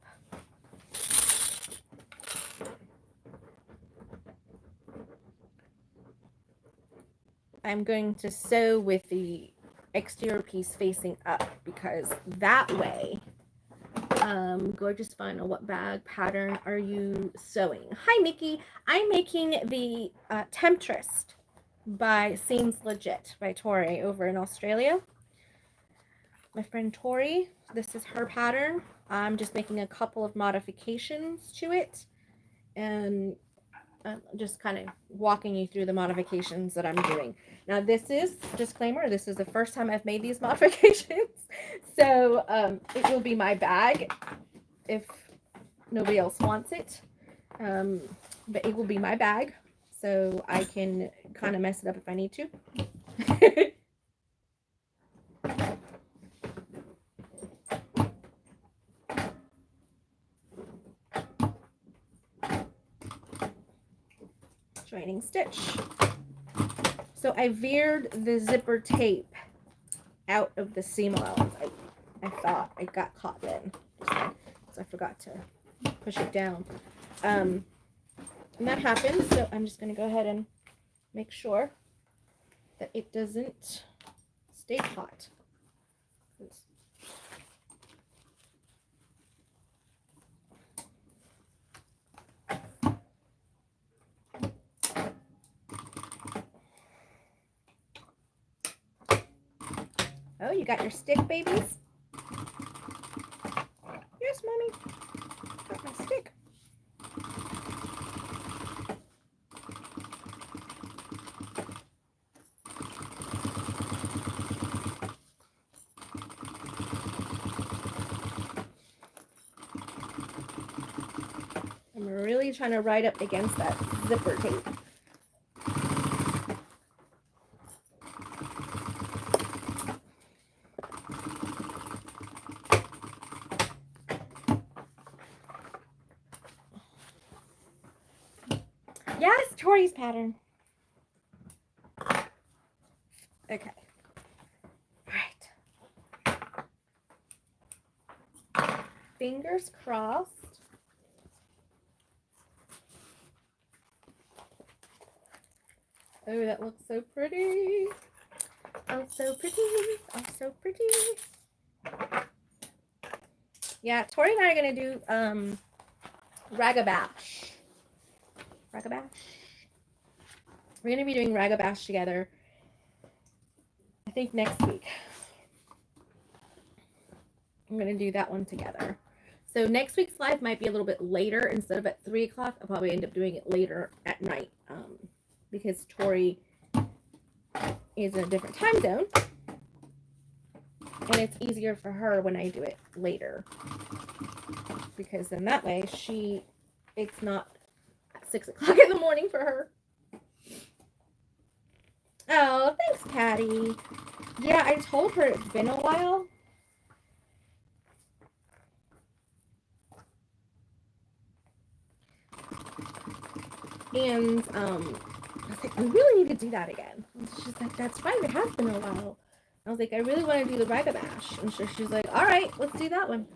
I'm going to sew with the exterior piece facing up because that way, gorgeous final, what bag pattern are you sewing? Hi Mickey, I'm making the Temptress by Seems Legit by Tori over in Australia. My friend Tori, this is her pattern. I'm just making a couple of modifications to it and just kind of walking you through the modifications that I'm doing. Now this is, disclaimer, this is the first time I've made these modifications. So it will be my bag if nobody else wants it. But it will be my bag. So I can kind of mess it up if I need to. Joining stitch. So I veered the zipper tape out of the seam allowance. I thought I got caught then, so I forgot to push it down. And that happened, so I'm just going to go ahead and make sure that it doesn't stay caught. Oh, you got your stick, babies? Yes, Mommy. Got my stick. I'm really trying to ride up against that zipper tape. Yes, Tori's pattern. Okay. All right. Fingers crossed. Oh, that looks so pretty. Oh, so pretty. Oh, so pretty. Yeah, Tori and I are going to do Ragabash. Ragabash. We're going to be doing Ragabash together, I think next week. I'm going to do that one together. So next week's live might be a little bit later. Instead of at 3 o'clock, I'll probably end up doing it later at night because Tori is in a different time zone. And it's easier for her when I do it later. Because then that way it's not at 6 o'clock in the morning for her. Oh, thanks, Patty. Yeah, I told her it's been a while. And I was like, we really need to do that again. And she's like, that's right, it has been a while. I was like, I really want to do the Ragabash. And so she's like, all right, let's do that one.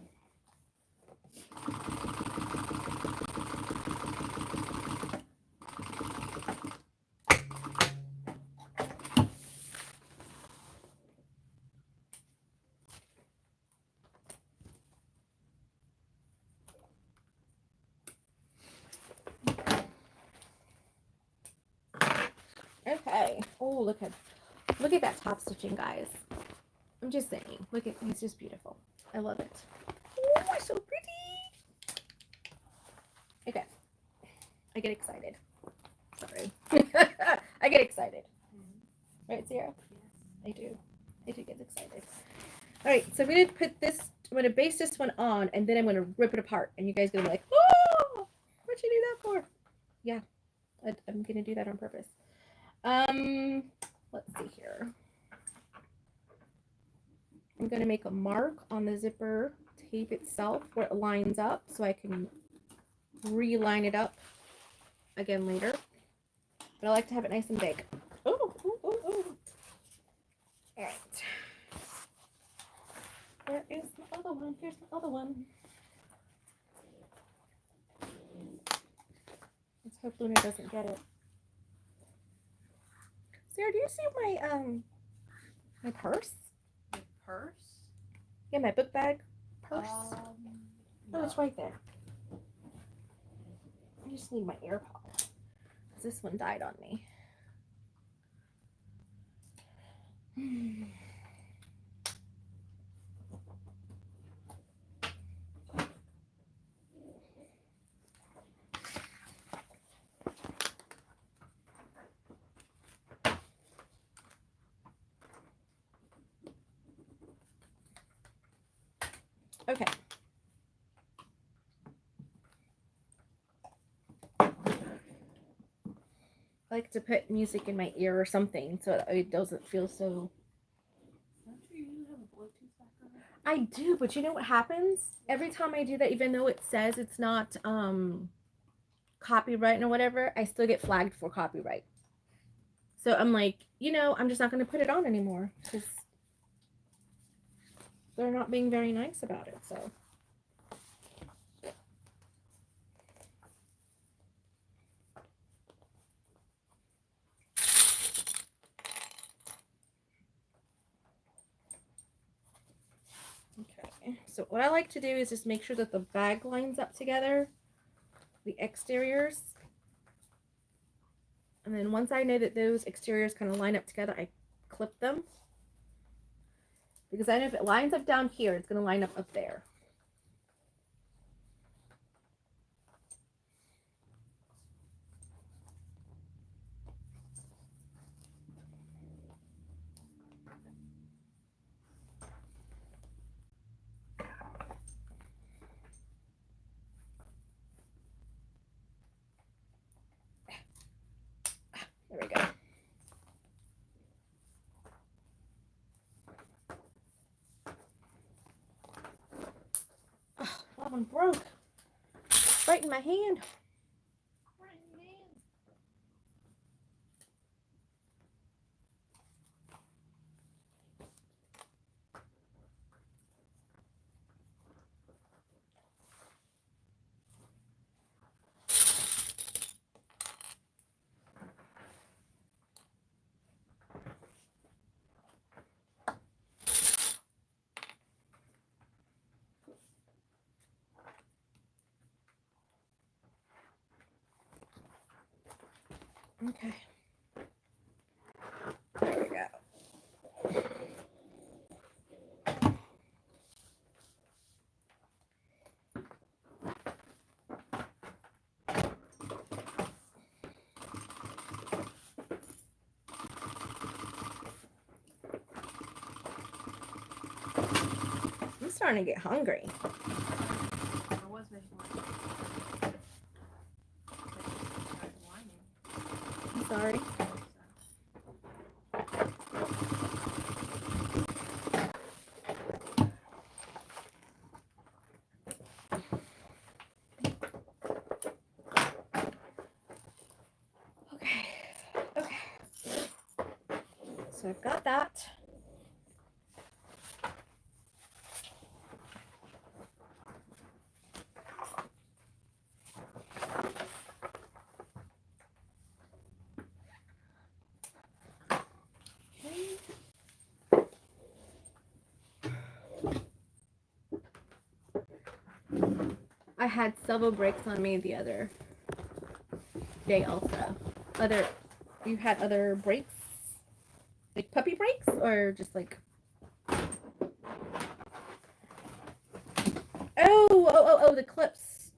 Okay. Oh, look at that top stitching, guys. I'm just saying. Look at, it's just beautiful. I love it. Oh, it's so pretty. Okay. I get excited. Sorry. I get excited. Right, Sarah? I do. I do get excited. All right, so I'm gonna put this. I'm gonna base this one on, and then I'm gonna rip it apart, and you guys gonna be like, "Oh, what'd you do that for?" Yeah, I'm gonna do that on purpose. Let's see here. I'm gonna make a mark on the zipper tape itself where it lines up, so I can reline it up again later. But I like to have it nice and big. Oh, oh, oh, oh. All right. Where is the other one? Here's the other one. Let's hope Luna doesn't get it. Sarah, do you see my purse? Your purse? Yeah, my book bag purse. No. Oh, it's right there. I just need my AirPod. This one died on me. Okay. I like to put music in my ear or something so it doesn't feel so. Don't you usually have a Bluetooth background? I do, but you know what happens? Every time I do that, even though it says it's not copyright or whatever, I still get flagged for copyright. So I'm like, I'm just not going to put it on anymore because they're not being very nice about it. So. Okay, so what I like to do is just make sure that the bag lines up together, the exteriors. And then once I know that those exteriors kind of line up together, I clip them. Because I know if it lines up down here, it's going to line up there. There we go. Oh, that one broke. Right in my hand. Okay. There we go. I'm starting to get hungry. I was making one. I'm sorry. Okay. So I've got that. I had several breaks on me the other day also. you had other breaks, like puppy breaks, or just like. Oh, the clips.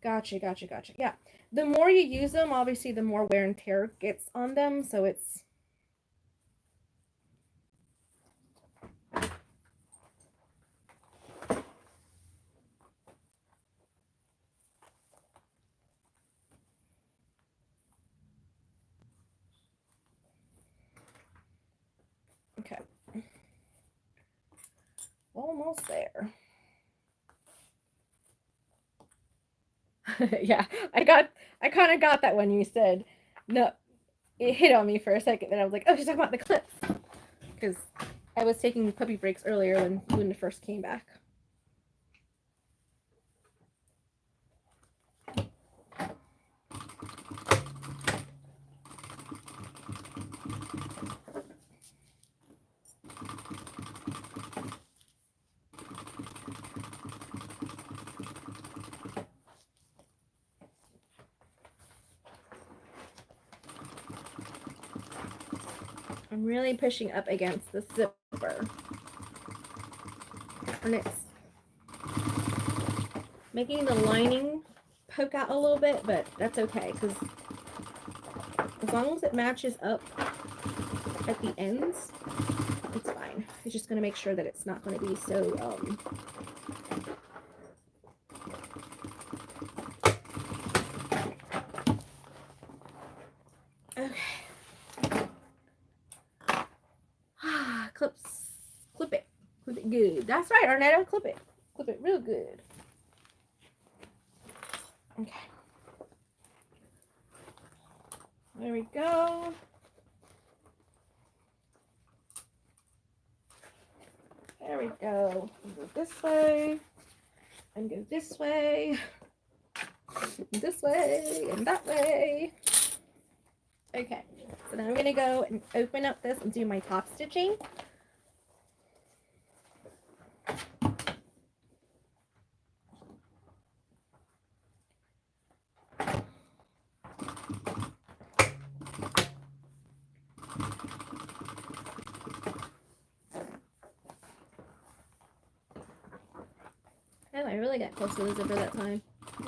Gotcha. Yeah. The more you use them, obviously, the more wear and tear gets on them. So it's. Okay. Almost there. Yeah, I kind of got that when you said no. It hit on me for a second, and I was like, "Oh, she's talking about the clips," because I was taking puppy breaks earlier when it first came back. I'm really pushing up against the zipper, and it's making the lining poke out a little bit, but that's okay because as long as it matches up at the ends, it's fine. It's just going to make sure that it's not going to be so okay. Clip it good. That's right, Arnetta, clip it real good. Okay, there we go. There we go. Go this way and go this way, this way and that way. Okay, so now I'm gonna go and open up this and do my top stitching. Oh, I really got close to the zipper that time.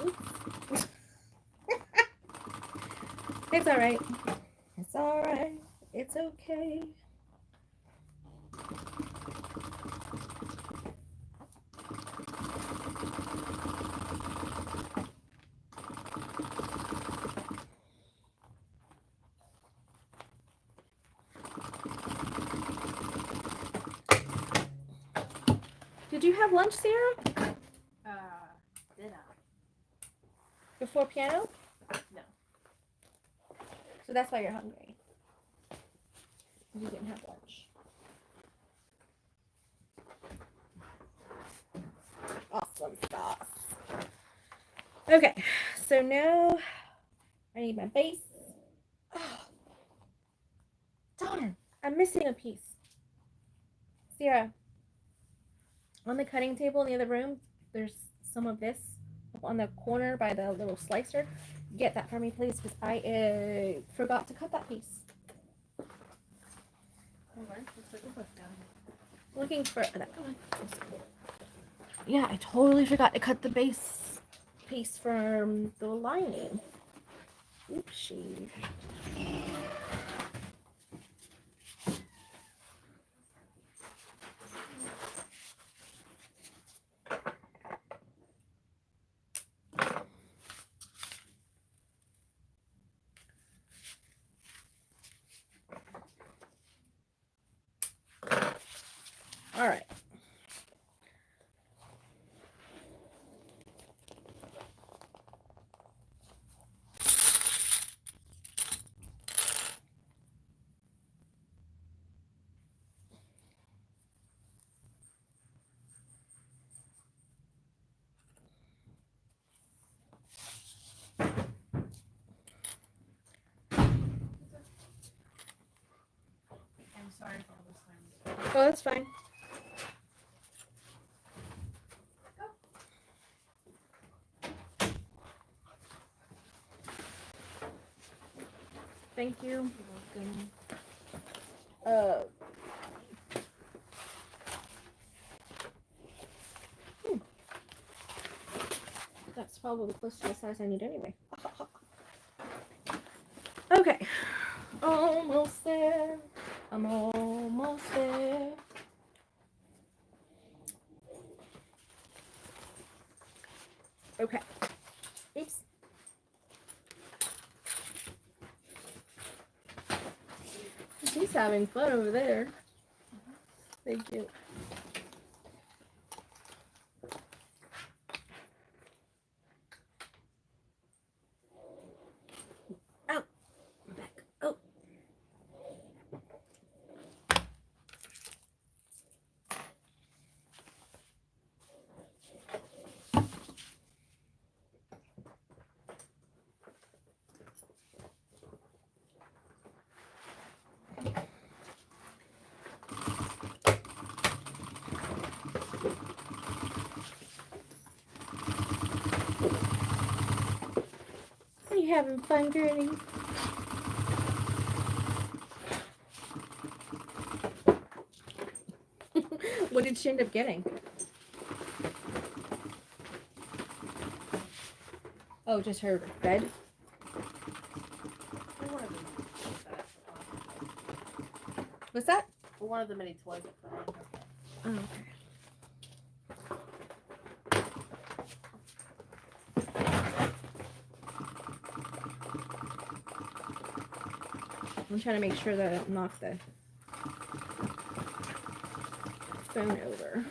Oops. It's alright. It's alright. It's okay. Did you have lunch, Sarah? Did I? Before piano? No. So that's why you're hungry. You didn't have lunch. Awesome sauce. Okay, so now I need my base. Oh, darn, I'm missing a piece. Sarah, on the cutting table in the other room, there's some of this up on the corner by the little slicer. Get that for me, please, because I forgot to cut that piece. Looking for that. Yeah, I totally forgot to cut the base piece from the lining. Oopsie. All right. I'm sorry for all this time. Oh, that's fine. Thank you. You're welcome. looking. That's probably close to the size I need anyway. Okay. Almost there. I'm almost there. Okay. Oops. She's having fun over there. Thank you. Out. Back. Oh. Are you having fun, girlie? What did she end up getting? Oh, just her bed? One of them. What's that? One of the many toys I put on her. Oh, okay. I'm trying to make sure that I don't knock the phone over.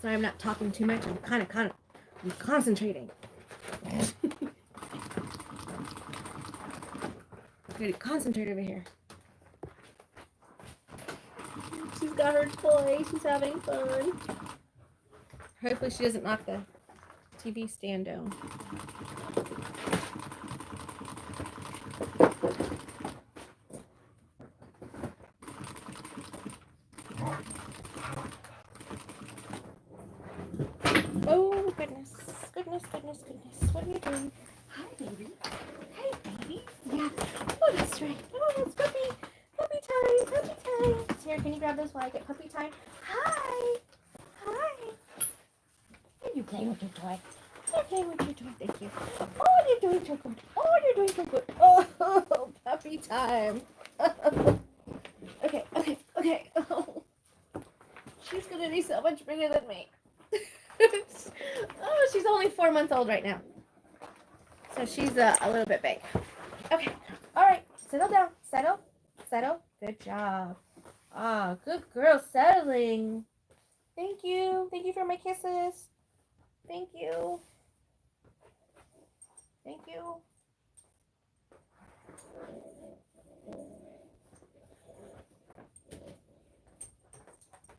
Sorry, I'm not talking too much. I'm I'm concentrating. Gotta concentrate over here. She's got her toy. She's having fun. Hopefully she doesn't knock the TV stand down. Oh, goodness. Goodness. What are you doing? Hi, baby. Hey, baby. Yeah. Oh, that's right. Oh, it's puppy. Puppy time. Puppy time. Here, can you grab this while I get puppy time? Hi. Hi. Are you playing with your toy? You're playing with your toy. Thank you. Oh, you're doing so good. Oh, you're doing so good. Oh, puppy time. Okay. Oh, she's gonna be so much bigger than me. Oh, she's only 4 months old right now. So she's a little bit big. Okay. All right. Settle down. Settle. Good job. Ah, good girl. Settling. Thank you. Thank you for my kisses. Thank you. Thank you.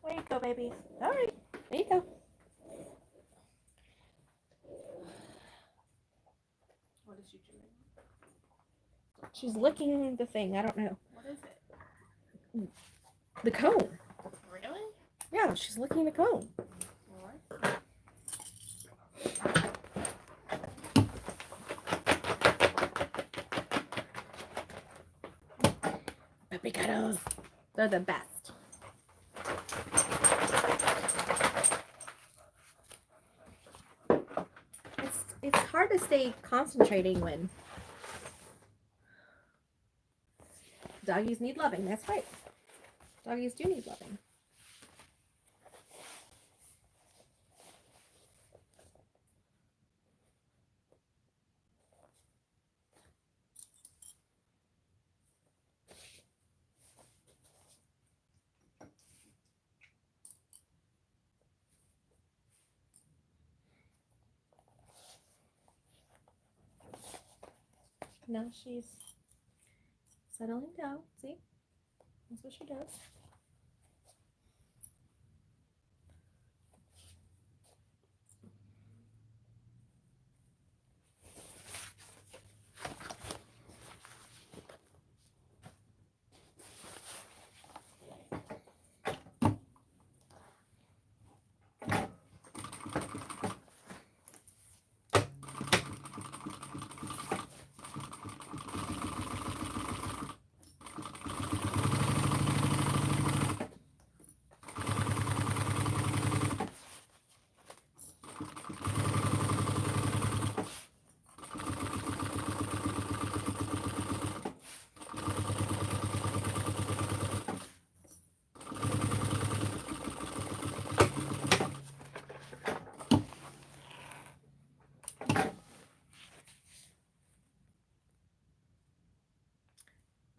There you go, baby. All right. There you go. What is she doing? She's licking the thing. I don't know. What is it? The cone. Really? Yeah, she's licking the cone. Alright. Puppy cuddles. They're the best. It's hard to stay concentrating when doggies need loving. That's right. Doggies do need loving. Now she's settling down. See? That's what she does.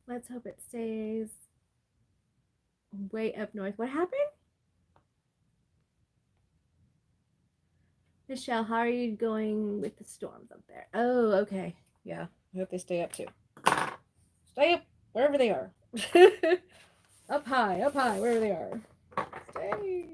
Let's hope it stays way up north. What happened? Michelle, how are you going with the storms up there? Oh, okay. Yeah, I hope they stay up too. Stay up wherever they are. Up high, wherever they are. Stay.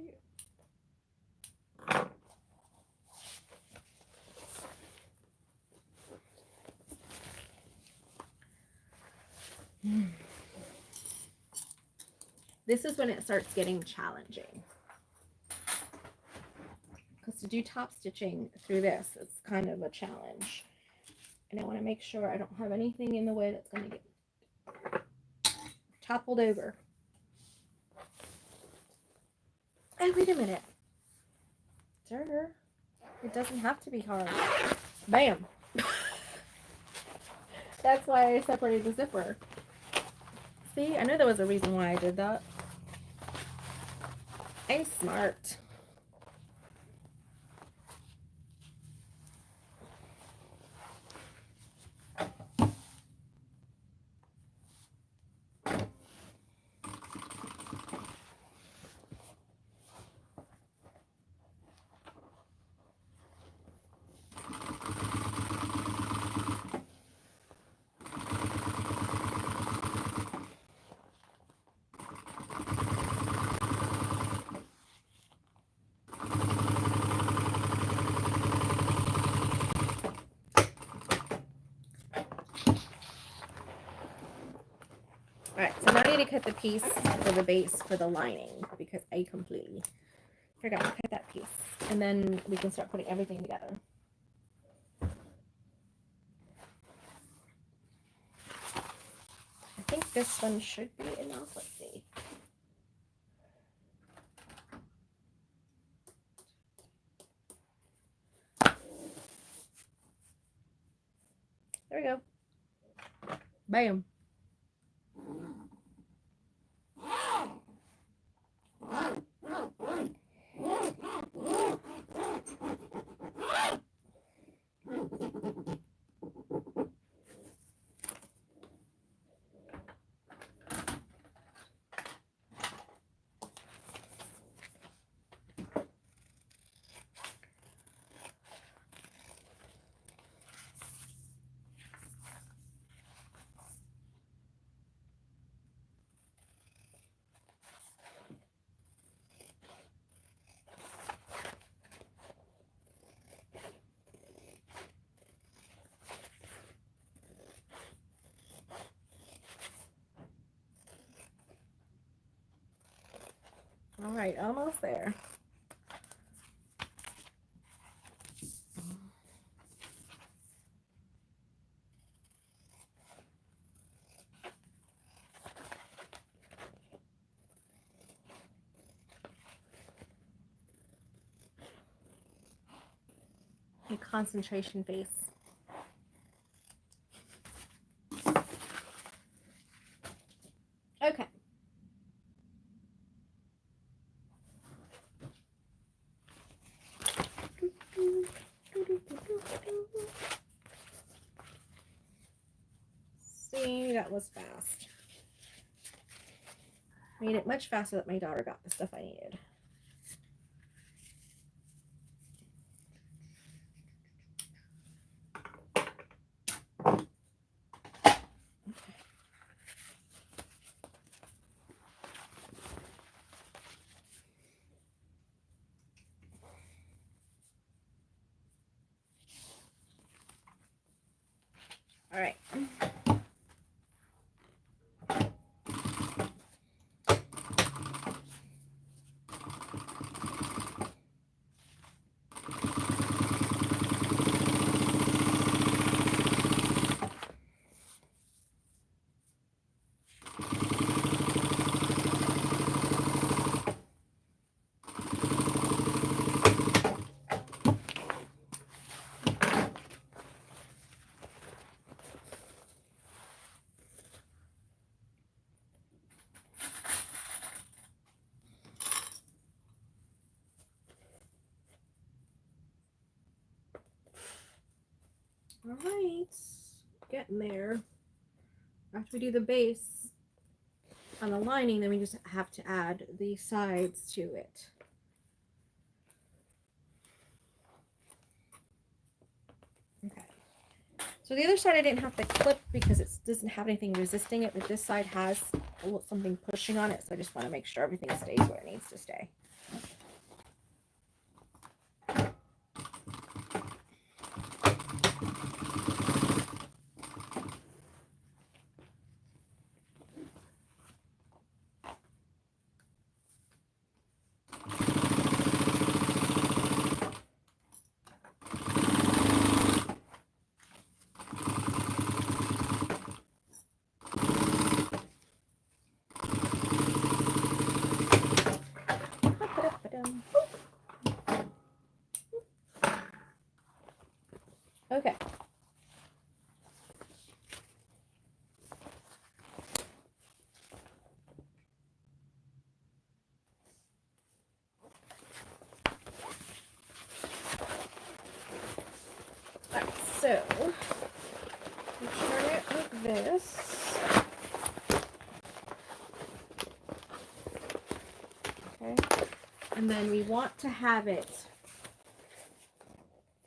This is when it starts getting challenging. Because to do top stitching through this, it's kind of a challenge. And I want to make sure I don't have anything in the way that's going to get toppled over. Oh, wait a minute. Sure. It doesn't have to be hard. Bam. That's why I separated the zipper. See, I know there was a reason why I did that. I'm smart. Alright, so now I need to cut the piece for the base for the lining because I completely forgot to cut that piece. And then we can start putting everything together. I think this one should be enough. Let's see. There we go. Bam. All right, almost there. A concentration face. Okay. See, that was fast. Made it much faster that my daughter got the stuff I needed. All right. All right, getting there. After we do the base on the lining, then we just have to add the sides to it. Okay. So the other side I didn't have to clip because it doesn't have anything resisting it, but this side has something pushing on it, so I just want to make sure everything stays where it needs to stay. Okay. Alright, so we turn it like this. Okay. And then we want to have it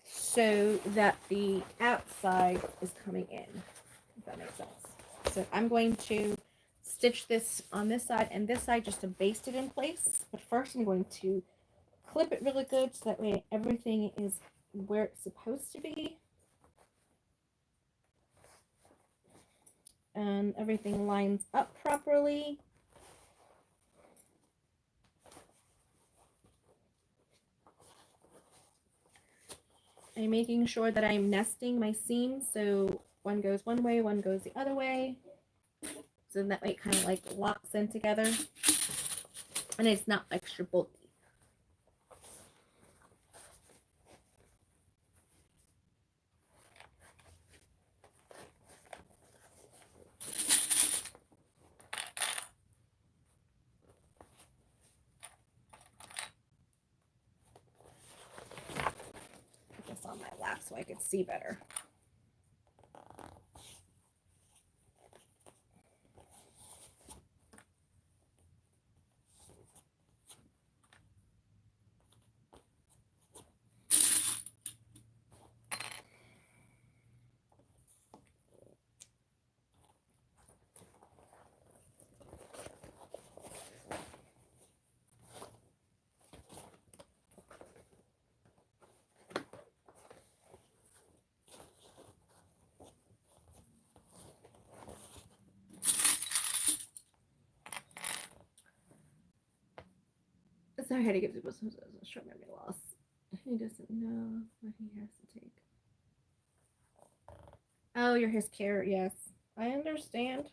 so that the outside is coming in, if that makes sense. So I'm going to stitch this on this side and this side just to baste it in place. But first I'm going to clip it really good so that way everything is where it's supposed to be. And everything lines up properly. I'm making sure that I'm nesting my seams so one goes one way, one goes the other way. So that way it kind of like locks in together and it's not extra bulky. Put this on my lap so I could see better. Sorry, I had to give people some short memory loss. He doesn't know what he has to take. Oh, you're his care. Yes, I understand.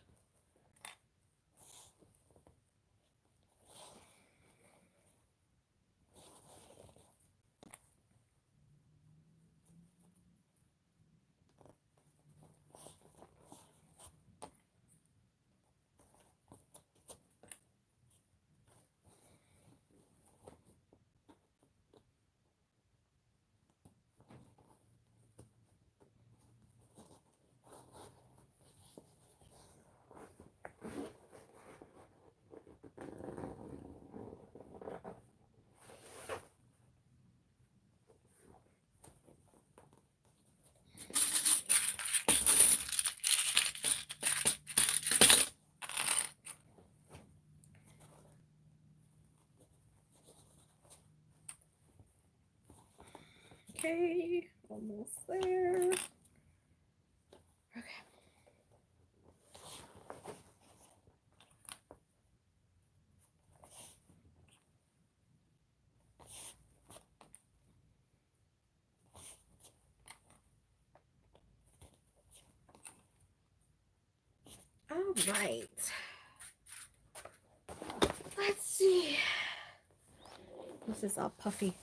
Okay, almost there. Okay. right. Let's see. This is all puffy.